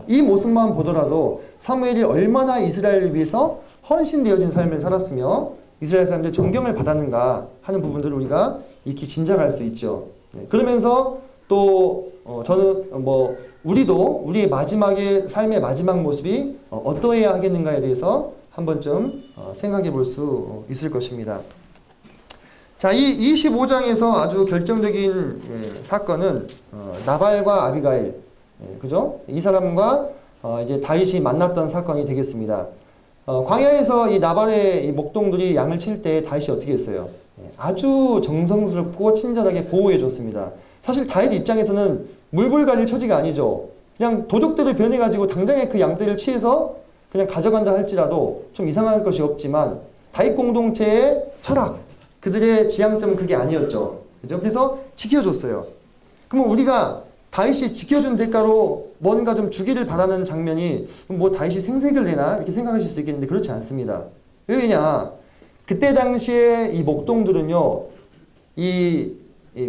이 모습만 보더라도 사무엘이 얼마나 이스라엘을 위해서 헌신되어진 삶을 살았으며 이스라엘 사람들의 존경을 받았는가 하는 부분들을 우리가 익히 짐작할 수 있죠. 그러면서 또 저는 뭐 우리도 우리의 마지막의 삶의 마지막 모습이 어떠해야 하겠는가에 대해서 한 번쯤 생각해 볼 수 있을 것입니다. 자, 이 25장에서 아주 결정적인 사건은 나발과 아비가일, 그죠? 이 사람과 이제 다윗이 만났던 사건이 되겠습니다. 광야에서 이 나발의 이 목동들이 양을 칠 때 다윗이 어떻게 했어요? 아주 정성스럽고 친절하게 보호해 줬습니다. 사실 다윗 입장에서는 물불 가릴 처지가 아니죠. 그냥 도적들을 변해가지고 당장에 그 양떼를 취해서 그냥 가져간다 할지라도 좀 이상할 것이 없지만 다윗 공동체의 철학, 그들의 지향점은 그게 아니었죠. 그죠? 그래서 지켜줬어요. 그러면 우리가 다윗이 지켜준 대가로 뭔가 좀 주기를 바라는 장면이 뭐 다윗이 생색을 내나 이렇게 생각하실 수 있겠는데 그렇지 않습니다. 왜냐? 그때 당시에 이 목동들은요, 이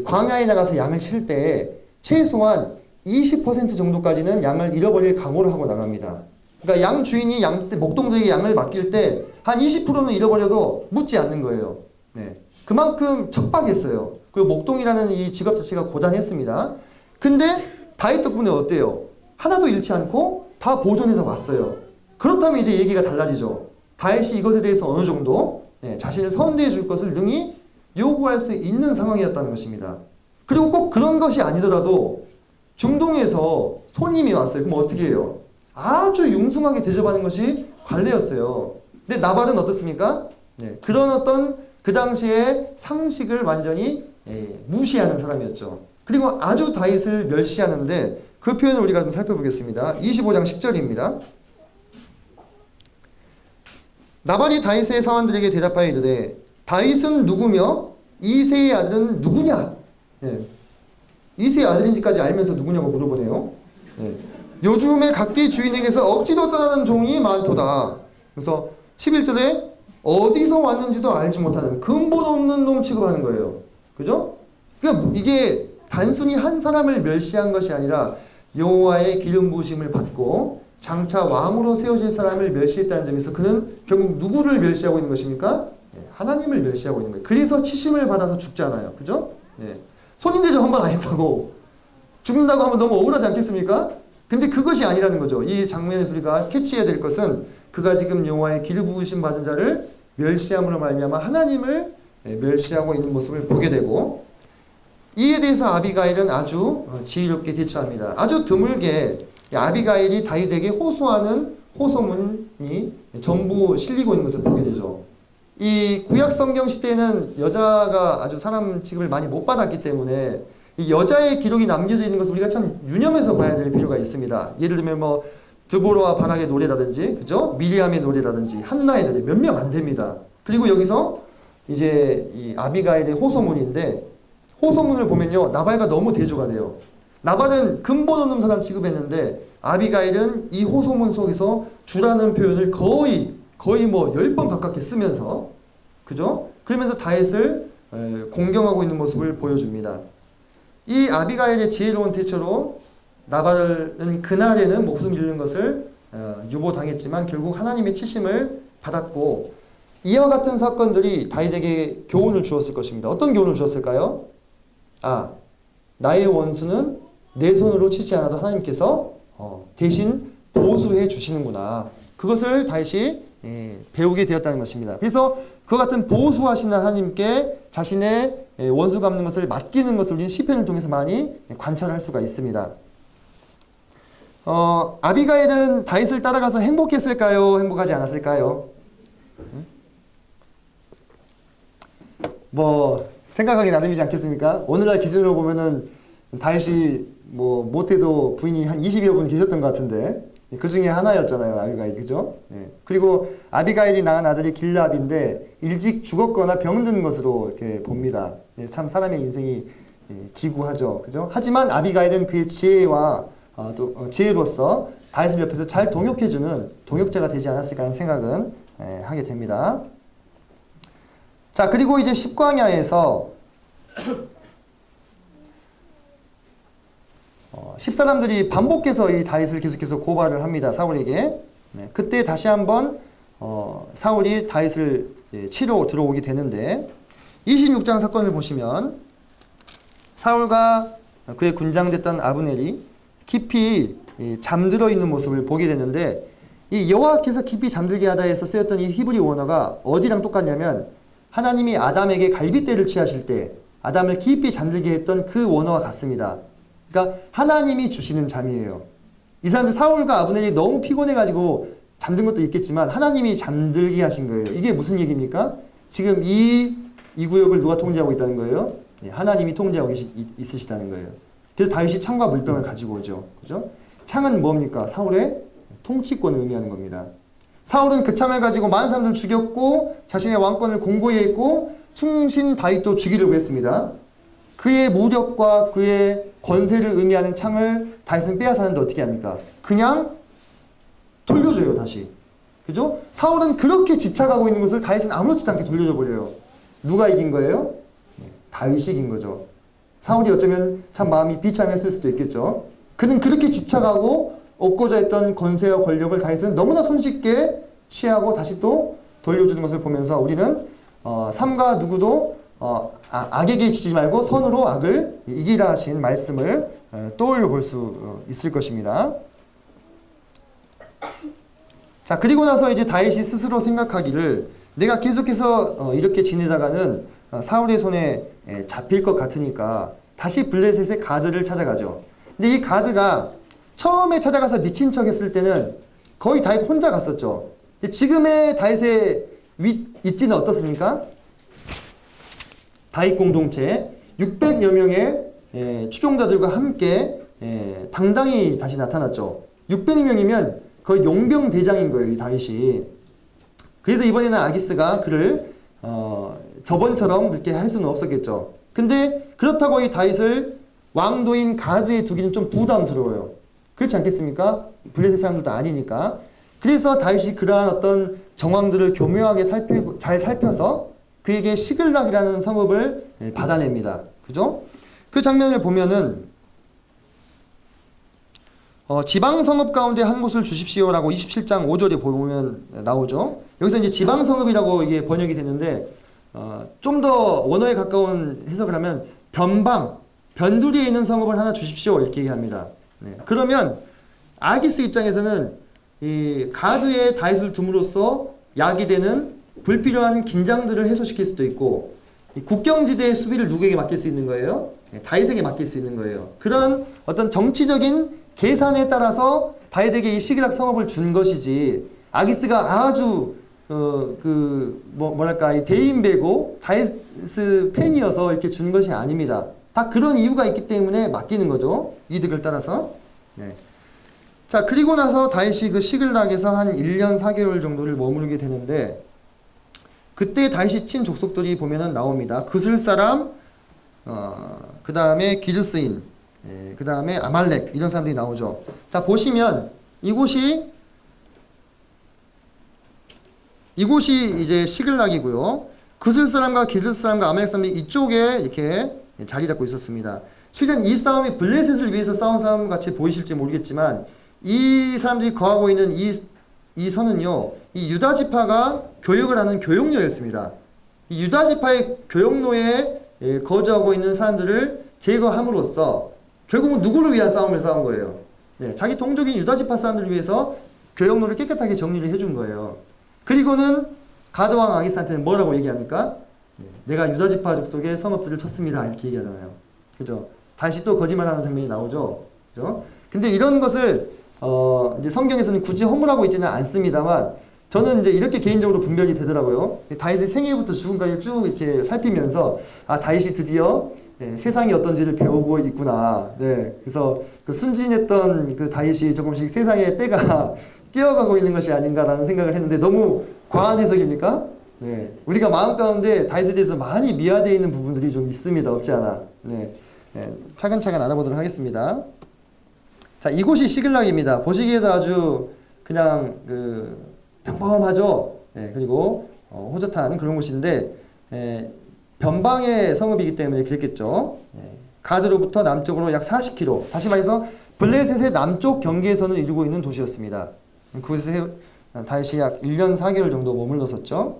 광야에 나가서 양을 칠 때 최소한 20% 정도까지는 양을 잃어버릴 각오를 하고 나갑니다. 그러니까 양 주인이 목동들에게 양을 맡길 때 한 20%는 잃어버려도 묻지 않는 거예요. 네. 그만큼 척박했어요. 그리고 목동이라는 이 직업 자체가 고단했습니다. 근데 다윗 덕분에 어때요? 하나도 잃지 않고 다 보존해서 왔어요. 그렇다면 이제 얘기가 달라지죠. 다윗이 이것에 대해서 어느 정도 자신을 선대해 줄 것을 능히 요구할 수 있는 상황이었다는 것입니다. 그리고 꼭 그런 것이 아니더라도 중동에서 손님이 왔어요. 그럼 어떻게 해요? 아주 융숭하게 대접하는 것이 관례였어요. 근데 나발은 어떻습니까? 그런 어떤 그 당시의 상식을 완전히 무시하는 사람이었죠. 그리고 아주 다윗을 멸시하는데 그 표현을 우리가 좀 살펴보겠습니다. 25장 10절입니다. 나발이 다윗의 사원들에게 대답하여 이르되 다윗은 누구며 이새의 아들은 누구냐? 이새의 아들인지까지 알면서 누구냐고 물어보네요. 요즘에 각기 주인에게서 억지로 떠나는 종이 많도다. 그래서 11절에 어디서 왔는지도 알지 못하는 근본 없는 놈 취급하는 거예요. 그죠? 그러니까 이게 단순히 한 사람을 멸시한 것이 아니라 여호와의 기름 부으심을 받고 장차 왕으로 세워질 사람을 멸시했다는 점에서 그는 결국 누구를 멸시하고 있는 것입니까? 하나님을 멸시하고 있는 거예요. 그래서 치심을 받아서 죽잖아요. 그죠? 손인 대접 한 번 안 했다고 죽는다고 하면 너무 억울하지 않겠습니까? 근데 그것이 아니라는 거죠. 이 장면에서 우리가 캐치해야 될 것은 그가 지금 여호와의 기름 부으심 받은 자를 멸시함으로 말미암아 하나님을 멸시하고 있는 모습을 보게 되고, 이에 대해서 아비가일은 아주 지혜롭게 대처합니다. 아주 드물게 아비가일이 다윗에게 호소하는 호소문이 전부 실리고 있는 것을 보게 되죠. 이 구약 성경 시대에는 여자가 아주 사람 취급을 많이 못 받았기 때문에 이 여자의 기록이 남겨져 있는 것을 우리가 참 유념해서 봐야 될 필요가 있습니다. 예를 들면 뭐 드보라와 바락의 노래라든지, 그죠? 미리암의 노래라든지, 한나의 노래 몇 명 안 됩니다. 그리고 여기서 이제 이 아비가일의 호소문인데, 호소문을 보면요, 나발과 너무 대조가 돼요. 나발은 근본 없는 사람 취급했는데 아비가일은 이 호소문 속에서 주라는 표현을 거의 뭐 10번 가깝게 쓰면서, 그죠? 그러면서 다윗을 공경하고 있는 모습을 보여줍니다. 이 아비가일의 지혜로운 대처로 나발은 그날에는 목숨 잃는 것을 유보당했지만 결국 하나님의 치심을 받았고, 이와 같은 사건들이 다윗에게 교훈을 주었을 것입니다. 어떤 교훈을 주었을까요? 나의 원수는 내 손으로 치지 않아도 하나님께서 대신 보수해 주시는구나. 그것을 다윗이 배우게 되었다는 것입니다. 그래서 그와 같은 보수하시는 하나님께 자신의 원수 갚는 것을 맡기는 것을 우리는 시편을 통해서 많이 관찰할 수가 있습니다. 아비가일은 다윗을 따라가서 행복했을까요? 행복하지 않았을까요? 뭐 생각하기 나름이지 않겠습니까? 오늘날 기준으로 보면은 다윗이 뭐 못해도 부인이 한 20여 분 계셨던 것 같은데 그 중에 하나였잖아요, 아비가일. 그죠? 그리고 아비가일이 낳은 아들이 길랍인데 일찍 죽었거나 병든 것으로 이렇게 봅니다. 참 사람의 인생이 기구하죠. 그죠? 하지만 아비가일은 그의 지혜와 또 지혜로서 다윗을 옆에서 잘 동역해주는 동역자가 되지 않았을까 하는 생각은 하게 됩니다. 자, 그리고 이제 10광야에서 10사람들이 반복해서 이 다윗을 계속해서 고발을 합니다. 사울에게. 그때 다시 한번 사울이 다윗을 치러 들어오게 되는데, 26장 사건을 보시면 사울과 그의 군장됐던 아브넬이 깊이 잠들어 있는 모습을 보게 되는데, 이 여호와께서 깊이 잠들게 하다에서 쓰였던 이 히브리 원어가 어디랑 똑같냐면 하나님이 아담에게 갈빗대를 취하실 때 아담을 깊이 잠들게 했던 그 원어와 같습니다. 그러니까 하나님이 주시는 잠이에요. 이 사람들 사울과 아브넬이 너무 피곤해가지고 잠든 것도 있겠지만 하나님이 잠들게 하신 거예요. 이게 무슨 얘기입니까? 지금 이 구역을 누가 통제하고 있다는 거예요? 하나님이 통제하고 있으시다는 거예요. 그래서 다윗이 창과 물병을 가지고 오죠. 그죠? 창은 뭡니까? 사울의 통치권을 의미하는 겁니다. 사울은 그 창을 가지고 많은 사람들을 죽였고 자신의 왕권을 공고히 했고 충신 다윗도 죽이려고 했습니다. 그의 무력과 그의 권세를 의미하는 창을 다윗은 빼앗았는데 어떻게 합니까? 그냥 돌려줘요, 다시. 그죠? 사울은 그렇게 집착하고 있는 것을 다윗은 아무렇지도 않게 돌려줘 버려요. 누가 이긴 거예요? 다윗이 이긴 거죠. 사울이 어쩌면 참 마음이 비참했을 수도 있겠죠. 그는 그렇게 집착하고 얻고자 했던 권세와 권력을 다윗은 너무나 손쉽게 취하고 다시 또 돌려주는 것을 보면서 우리는 삼가 누구도 악에게 지지 말고 선으로 악을 이기라 하신 말씀을 떠올려 볼 수 있을 것입니다. 자, 그리고 나서 이제 다윗이 스스로 생각하기를 내가 계속해서 이렇게 지내다가는 사울의 손에 잡힐 것 같으니까 다시 블레셋의 가드를 찾아가죠. 근데 이 가드가 처음에 찾아가서 미친 척 했을 때는 거의 다윗 혼자 갔었죠. 지금의 다윗의 입지는 어떻습니까? 다윗 공동체 600여 명의 추종자들과 함께 당당히 다시 나타났죠. 600명이면 거의 용병 대장인 거예요, 이 다윗이. 그래서 이번에는 아기스가 그를 저번처럼 그렇게 할 수는 없었겠죠. 근데 그렇다고 이 다윗을 왕도인 가드에 두기는 좀 부담스러워요. 그렇지 않겠습니까? 블레셋 사람들도 아니니까. 그래서 다윗이 그러한 어떤 정황들을 교묘하게 잘 살펴서 그에게 시글락이라는 성읍을 받아냅니다. 그죠? 그 장면을 보면은 지방성읍 가운데 한 곳을 주십시오라고 27장 5절에 보면 나오죠. 여기서 이제 지방성읍이라고 이게 번역이 됐는데 좀 더 원어에 가까운 해석을 하면 변두리에 있는 성읍을 하나 주십시오 이렇게 얘기합니다. 네. 그러면 아기스 입장에서는 이 가드에 다윗을 둠으로써 야기되는 불필요한 긴장들을 해소시킬 수도 있고 국경지대의 수비를 누구에게 맡길 수 있는 거예요? 다윗에게 맡길 수 있는 거예요. 그런 어떤 정치적인 계산에 따라서 다윗에게 이 시글락 성읍을 준 것이지 아기스가 아주 뭐랄까 대인배고 다윗 팬이어서 이렇게 준 것이 아닙니다. 다 그런 이유가 있기 때문에 맡기는 거죠. 이득을 따라서. 네. 자, 그리고 나서 다윗이 그 시글락에서 한 1년 4개월 정도를 머무르게 되는데 그때 다윗이 친 족속들이 보면은 나옵니다. 그슬 사람, 그 다음에 기르스인, 그 다음에 아말렉 이런 사람들이 나오죠. 자, 보시면 이곳이 이제 시글락이고요. 그슬 사람과 기르스 사람과 아말렉 사람이 이쪽에 이렇게 자리 잡고 있었습니다. 실은 이 싸움이 블레셋을 위해서 싸운 싸움 같이 보이실지 모르겠지만 이 사람들이 거하고 있는 이 선은요, 이 유다 지파가 교육을 하는 교육로였습니다. 이 유다 지파의 교육로에 거주하고 있는 사람들을 제거함으로써 결국은 누구를 위한 싸움을 싸운 거예요? 네, 자기 동족인 유다 지파 사람들을 위해서 교육로를 깨끗하게 정리를 해준 거예요. 그리고는 가드왕 아기스한테는 뭐라고 얘기합니까? 내가 유다 지파 족속의 성읍들을 쳤습니다. 이렇게 얘기하잖아요. 그죠? 다시 또 거짓말하는 장면이 나오죠. 그죠? 근데 이런 것을 이제 성경에서는 굳이 허물하고 있지는 않습니다만 저는 이제 이렇게 개인적으로 분별이 되더라고요. 다윗의 생애부터 죽음까지 쭉 이렇게 살피면서 다윗이 드디어 세상이 어떤지를 배우고 있구나. 네, 그래서 그 순진했던 그 다윗이 조금씩 세상의 때가 뛰어가고 있는 것이 아닌가라는 생각을 했는데 너무 과한 해석입니까? 네, 우리가 마음 가운데 다윗에 대해서 많이 미화되어 있는 부분들이 좀 있습니다. 없지 않아. 네, 차근차근 알아보도록 하겠습니다. 자, 이곳이 시글락입니다. 보시기에도 아주 그냥 평범하죠. 네, 그리고 호젓한 그런 곳인데 변방의 성읍이기 때문에 그랬겠죠. 가드로부터 남쪽으로 약 40km. 다시 말해서 블레셋의 남쪽 경계선을 이루고 있는 도시였습니다. 그곳에서 다윗이 약 1년 4개월 정도 머물렀었죠.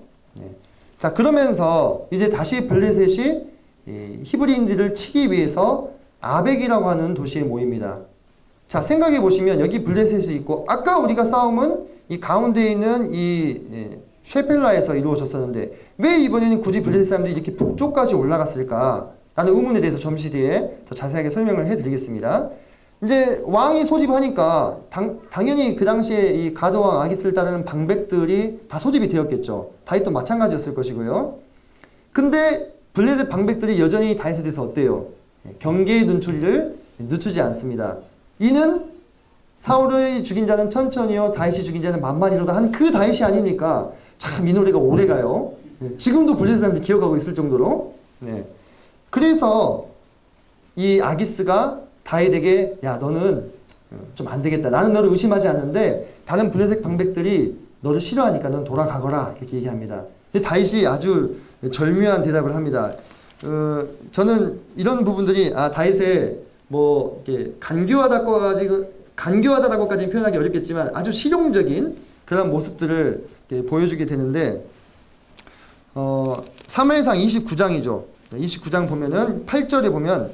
자, 그러면서 이제 다시 블레셋이 히브리인들을 치기 위해서 아벡이라고 하는 도시에 모입니다. 자, 생각해 보시면 여기 블레셋이 있고 아까 우리가 싸움은 이 가운데 있는 이 쉐펠라에서 이루어졌었는데 왜 이번에는 굳이 블레셋 사람들이 이렇게 북쪽까지 올라갔을까? 라는 의문에 대해서 잠시 뒤에 더 자세하게 설명을 해드리겠습니다. 이제 왕이 소집하니까 당연히 그 당시에 이 가드왕 아기스를 따르는 방백들이 다 소집이 되었겠죠. 다윗도 마찬가지였을 것이고요. 근데 블레셋 방백들이 여전히 다윗에 대해서 어때요? 경계의 눈초리를 늦추지 않습니다. 이는 사울의 죽인 자는 천천히요 다윗이 죽인 자는 만만이로다 한 그 다윗이 아닙니까? 참 이 노래가 오래가요. 지금도 블레셋 사람들이 기억하고 있을 정도로. 네. 그래서 이 아기스가 다윗에게 야 너는 좀 안 되겠다. 나는 너를 의심하지 않는데 다른 블레셋 방백들이 너를 싫어하니까 넌 돌아가거라 이렇게 얘기합니다. 근데 다윗이 아주 절묘한 대답을 합니다. 저는 이런 부분들이 다윗의 뭐 이렇게 간교하다라고까지는 표현하기 어렵겠지만 아주 실용적인 그런 모습들을 보여주게 되는데 사무엘상 29장이죠. 29장 보면은 8절에 보면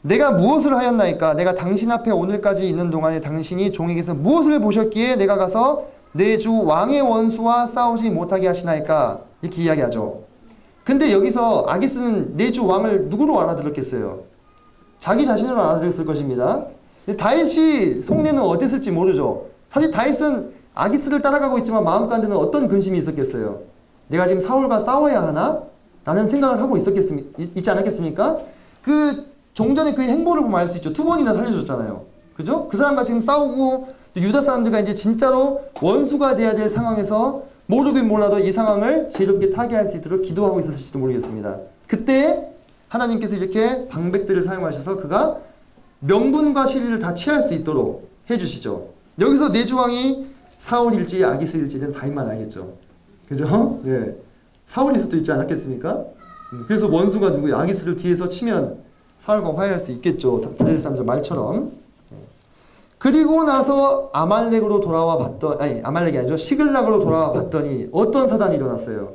내가 무엇을 하였나이까? 내가 당신 앞에 오늘까지 있는 동안에 당신이 종에게서 무엇을 보셨기에 내가 가서 내 주 왕의 원수와 싸우지 못하게 하시나이까? 이렇게 이야기하죠. 근데 여기서 아기스는 내 주 왕을 누구로 알아들었겠어요? 자기 자신으로 알아들었을 것입니다. 다윗이 속내는 어땠을지 모르죠. 사실 다윗은 아기스를 따라가고 있지만 마음가운데는 어떤 근심이 있었겠어요? 내가 지금 사울과 싸워야 하나? 라는 생각을 하고 있지 않았겠습니까? 종전에 그의 행보를 보면 알 수 있죠. 2번이나 살려줬잖아요. 그죠? 그 사람과 지금 싸우고 유다 사람들과 이제 진짜로 원수가 돼야 될 상황에서 모르긴 몰라도 이 상황을 지혜롭게 타개할 수 있도록 기도하고 있었을지도 모르겠습니다. 그때 하나님께서 이렇게 방백들을 사용하셔서 그가 명분과 실리를 다 취할 수 있도록 해주시죠. 여기서 내주왕이 사울일지 아기스일지는 다윗만 알겠죠. 그죠? 예. 사울일 수도 있지 않았겠습니까? 그래서 원수가 누구예요? 아기스를 뒤에서 치면 사울과 화해할 수 있겠죠. 블레셋 사람들 말처럼. 그리고 나서 아말렉으로 돌아와 봤더니 아말렉이 아니죠. 시글락으로 돌아와 봤더니 어떤 사단이 일어났어요.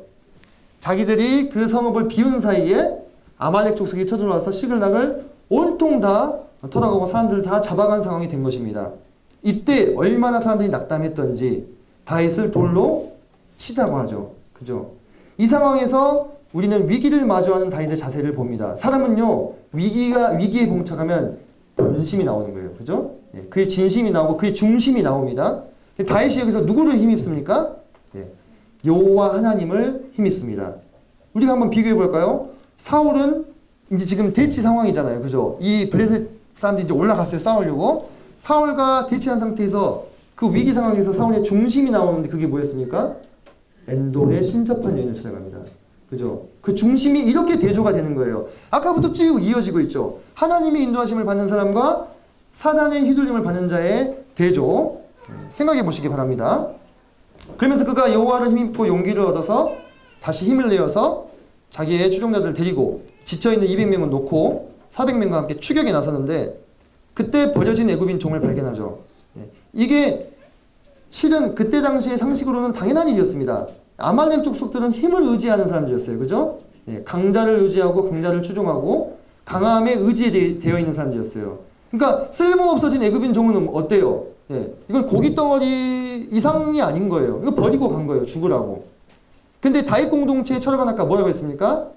자기들이 그 성읍을 비운 사이에 아말렉 족속이 쳐들어와서 시글락을 온통 다 털어가고 사람들을 다 잡아간 상황이 된 것입니다. 이때 얼마나 사람들이 낙담했던지 다윗을 돌로 치다고 하죠. 그죠? 이 상황에서 우리는 위기를 마주하는 다윗의 자세를 봅니다. 사람은요, 위기에 봉착하면 본심이 나오는 거예요. 그죠? 예, 그의 진심이 나오고 그의 중심이 나옵니다. 다윗이 여기서 누구를 힘입습니까? 예, 여호와 하나님을 힘입습니다. 우리가 한번 비교해 볼까요? 사울은 이제 지금 대치 상황이잖아요. 그죠? 이 블레셋 사람들이 이제 올라갔어요. 싸우려고. 사울과 대치한 상태에서 그 위기 상황에서 사울의 중심이 나오는데 그게 뭐였습니까? 엔돌의 신접한 여인을 찾아갑니다. 그죠? 그 중심이 이렇게 대조가 되는 거예요. 아까부터 쭉 이어지고 있죠. 하나님의 인도하심을 받는 사람과 사단의 휘둘림을 받는 자의 대조. 생각해 보시기 바랍니다. 그러면서 그가 여호와를 힘입고 용기를 얻어서 다시 힘을 내어서 자기의 추종자들을 데리고 지쳐있는 200명을 놓고 400명과 함께 추격에 나섰는데 그때 버려진 애굽인 종을 발견하죠. 이게 실은 그때 당시의 상식으로는 당연한 일이었습니다. 아말렉 족속들은 힘을 의지하는 사람들이었어요. 그죠? 강자를 의지하고 강자를 추종하고 강함에 의지되어 있는 사람들이었어요. 그러니까 쓸모없어진 애굽인 종은 어때요? 이건 고깃 덩어리 이상이 아닌 거예요. 이거 버리고 간 거예요. 죽으라고. 근데 다윗 공동체의 철학은 아까 뭐라고 했습니까?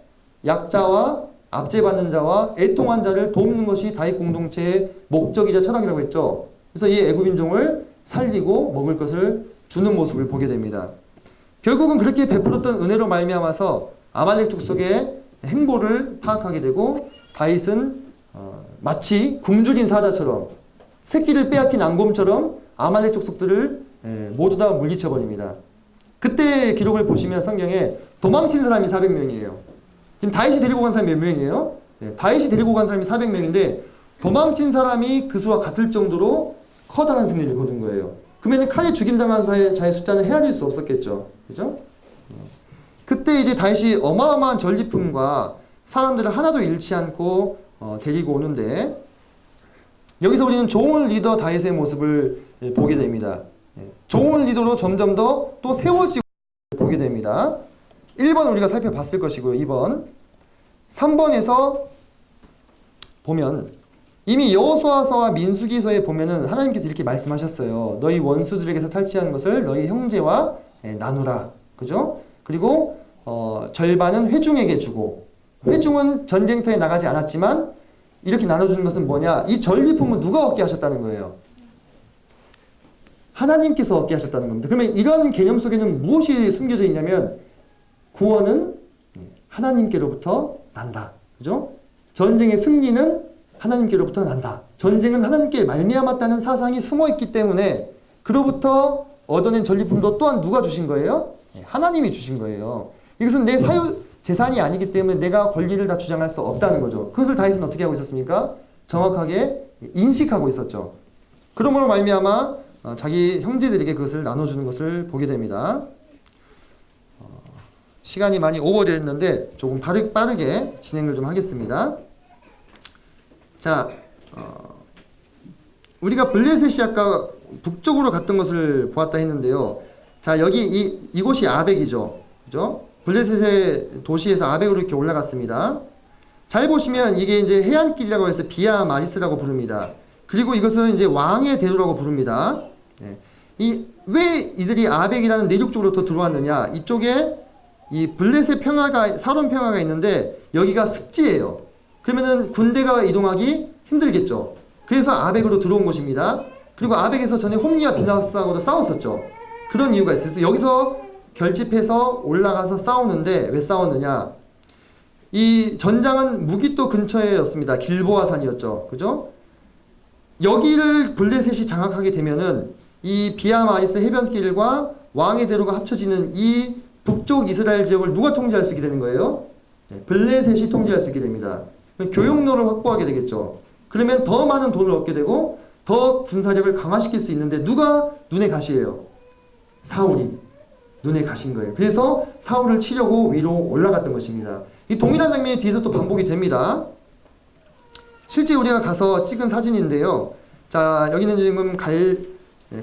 약자와 압제받는 자와 애통한 자를 돕는 것이 다윗 공동체의 목적이자 철학이라고 했죠. 그래서 이 애굽인 종을 살리고 먹을 것을 주는 모습을 보게 됩니다. 결국은 그렇게 베풀었던 은혜로 말미암아서 아말렉 족속의 행보를 파악하게 되고 다윗은 마치 굶주린 사자처럼 새끼를 빼앗긴 앙곰처럼 아말렉 족속들을 모두 다 물리쳐 버립니다. 그때 기록을 보시면 성경에 도망친 사람이 400명이에요. 지금 다윗이 데리고 간 사람이 몇 명이에요? 다윗이 데리고 간 사람이 400명인데 도망친 사람이 그 수와 같을 정도로 커다란 승리를 거둔 거예요. 그러면 칼에 죽임당한 자의 숫자는 헤아릴 수 없었겠죠. 그죠? 그때 이제 다윗이 어마어마한 전리품과 사람들을 하나도 잃지 않고 데리고 오는데 여기서 우리는 좋은 리더 다윗의 모습을 보게 됩니다. 좋은 리더로 점점 더 또 세워지고 보게 됩니다. 1번 우리가 살펴봤을 것이고요. 2번 3번에서 보면 이미 여호수아서와 민수기서에 보면은 하나님께서 이렇게 말씀하셨어요. 너희 원수들에게서 탈취한 것을 너희 형제와 나누라. 그죠? 그리고 절반은 회중에게 주고, 회중은 전쟁터에 나가지 않았지만 이렇게 나눠주는 것은 뭐냐? 이 전리품은 누가 얻게 하셨다는 거예요? 하나님께서 얻게 하셨다는 겁니다. 그러면 이런 개념 속에는 무엇이 숨겨져 있냐면 구원은 하나님께로부터 난다. 그죠? 전쟁의 승리는 하나님께로부터 난다. 전쟁은 하나님께 말미암았다는 사상이 숨어있기 때문에 그로부터 얻어낸 전리품도 또한 누가 주신 거예요? 하나님이 주신 거예요. 이것은 내 사유 재산이 아니기 때문에 내가 권리를 다 주장할 수 없다는 거죠. 그것을 다윗은 어떻게 하고 있었습니까? 정확하게 인식하고 있었죠. 그러므로 말미암아 자기 형제들에게 그것을 나눠주는 것을 보게 됩니다. 시간이 많이 오버됐는데 조금 빠르게 진행을 좀 하겠습니다. 자, 우리가 블레셋이 아까 북쪽으로 갔던 것을 보았다 했는데요. 자, 여기 이곳이 아벡이죠. 그죠? 블레셋의 도시에서 아벡으로 이렇게 올라갔습니다. 잘 보시면 이게 이제 해안길이라고 해서 비아 마리스라고 부릅니다. 그리고 이것은 이제 왕의 대로라고 부릅니다. 왜 이들이 아벡이라는 내륙 쪽으로 더 들어왔느냐? 이쪽에 이 블레셋 평화가, 사론 평화가 있는데 여기가 습지예요. 그러면은 군대가 이동하기 힘들겠죠. 그래서 아벡으로 들어온 것입니다. 그리고 아벡에서 전에 홈리와 비나스하고도 싸웠었죠. 그런 이유가 있어요. 여기서 결집해서 올라가서 싸우는데 왜 싸웠느냐? 이 전장은 무기또 근처에였습니다. 길보아 산이었죠. 그죠? 여기를 블레셋이 장악하게 되면은 이 비아마리스 해변길과 왕의 대로가 합쳐지는 이 북쪽 이스라엘 지역을 누가 통제할 수 있게 되는 거예요? 블레셋이 통제할 수 있게 됩니다. 교역로를 확보하게 되겠죠. 그러면 더 많은 돈을 얻게 되고 더 군사력을 강화시킬 수 있는데 누가 눈에 가시예요? 사울이 눈에 가신 거예요. 그래서 사울을 치려고 위로 올라갔던 것입니다. 이 동일한 장면이 뒤에서 또 반복이 됩니다. 실제 우리가 가서 찍은 사진인데요. 자, 여기는 지금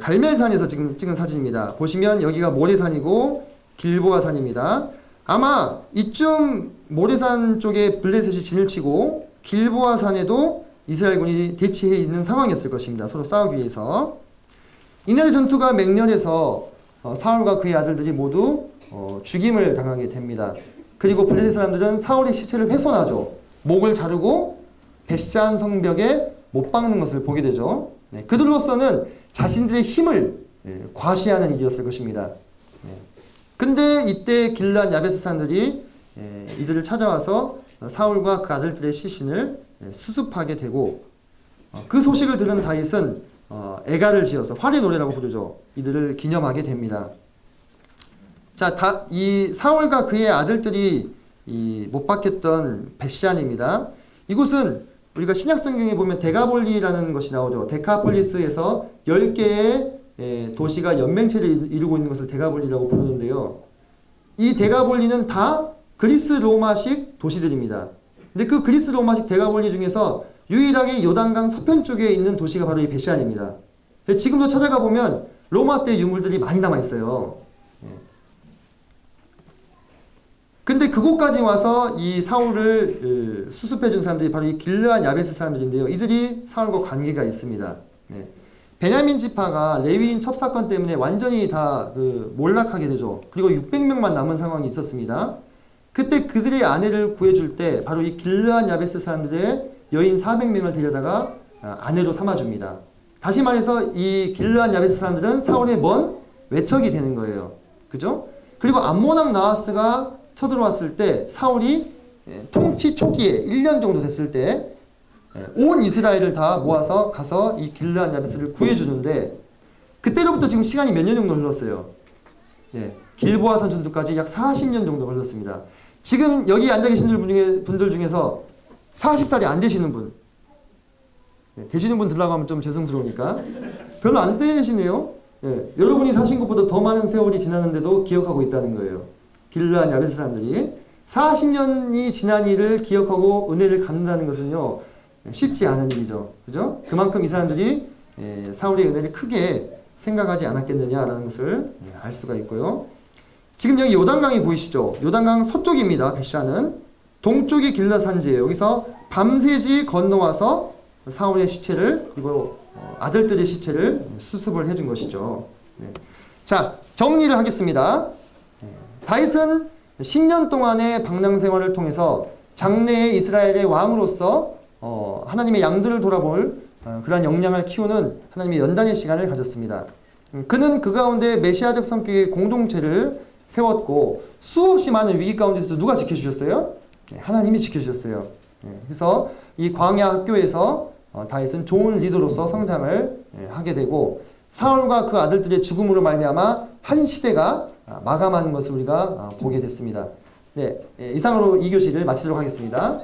갈멜산에서 지금 찍은 사진입니다. 보시면 여기가 모래산이고 길보아 산입니다. 아마 이쯤 모래산 쪽에 블레셋이 진을 치고 길보아 산에도 이스라엘군이 대치해 있는 상황이었을 것입니다. 서로 싸우기 위해서. 이날의 전투가 맹렬해서 사울과 그의 아들들이 모두 죽임을 당하게 됩니다. 그리고 블레셋 사람들은 사울의 시체를 훼손하죠. 목을 자르고 벳산 성벽에 못 박는 것을 보게 되죠. 그들로서는 자신들의 힘을 과시하는 일이었을 것입니다. 근데 이때 길르앗 야베스 사람들이 이들을 찾아와서 사울과 그 아들들의 시신을 수습하게 되고 그 소식을 들은 다윗은 애가를 지어서 활의 노래라고 부르죠. 이들을 기념하게 됩니다. 자, 이 사울과 그의 아들들이 못 박혔던 벳산입니다. 이곳은 우리가 신약성경에 보면 데가볼리라는 것이 나오죠. 데카폴리스에서 10개의 도시가 연맹체를 이루고 있는 것을 데가볼리라고 부르는데요. 이 데가볼리는 다 그리스 로마식 도시들입니다. 근데 그 그리스 로마식 데가볼리 중에서 유일하게 요단강 서편 쪽에 있는 도시가 바로 이 벳산입니다. 지금도 찾아가 보면 로마 때 유물들이 많이 남아 있어요. 근데 그곳까지 와서 이 사울을 수습해 준 사람들이 바로 이 길르앗 야베스 사람들인데요. 이들이 사울과 관계가 있습니다. 베냐민 지파가 레위인 첩사건 때문에 완전히 다 몰락하게 되죠. 그리고 600명만 남은 상황이 있었습니다. 그때 그들의 아내를 구해줄 때 바로 이 길르앗 야베스 사람들의 여인 400명을 데려다가 아내로 삼아줍니다. 다시 말해서 이 길르앗 야베스 사람들은 사울의 먼 외척이 되는 거예요. 그죠? 그리고 암몬 왕 나하스가 쳐들어왔을 때 사울이 통치 초기에 1년 정도 됐을 때 온 이스라엘을 다 모아서 가서 이 길르앗 야베스를 구해주는데 그때로부터 지금 시간이 몇 년 정도 흘렀어요. 길보아산 전투까지 약 40년 정도 걸렸습니다. 지금 여기 앉아 계신 분들 중에서 40살이 안 되시는 분, 되시는 분 들라고 하면 좀 죄송스러우니까 별로 안 되시네요. 여러분이 사신 것보다 더 많은 세월이 지났는데도 기억하고 있다는 거예요. 길르앗 야베스 사람들이 40년이 지난 일을 기억하고 은혜를 갚는다는 것은요 쉽지 않은 일이죠. 그죠? 그만큼 이 사람들이 사울의 은혜를 크게 생각하지 않았겠느냐라는 것을 알 수가 있고요. 지금 여기 요단강이 보이시죠? 요단강 서쪽입니다. 벳산은 동쪽이 길라 산지예요. 여기서 밤새지 건너와서 사울의 시체를 그리고 아들들의 시체를 수습을 해준 것이죠. 네. 자, 정리를 하겠습니다. 다윗은 10년 동안의 방랑 생활을 통해서 장래의 이스라엘의 왕으로서 하나님의 양들을 돌아볼 그러한 역량을 키우는 하나님의 연단의 시간을 가졌습니다. 그는 그 가운데 메시아적 성격의 공동체를 세웠고 수없이 많은 위기 가운데서 누가 지켜주셨어요? 하나님이 지켜주셨어요. 그래서 이 광야 학교에서 다윗은 좋은 리더로서 성장을 하게 되고 사울과 그 아들들의 죽음으로 말미암아 한 시대가 마감하는 것을 우리가 보게 됐습니다. 네, 이상으로 2교시를 마치도록 하겠습니다.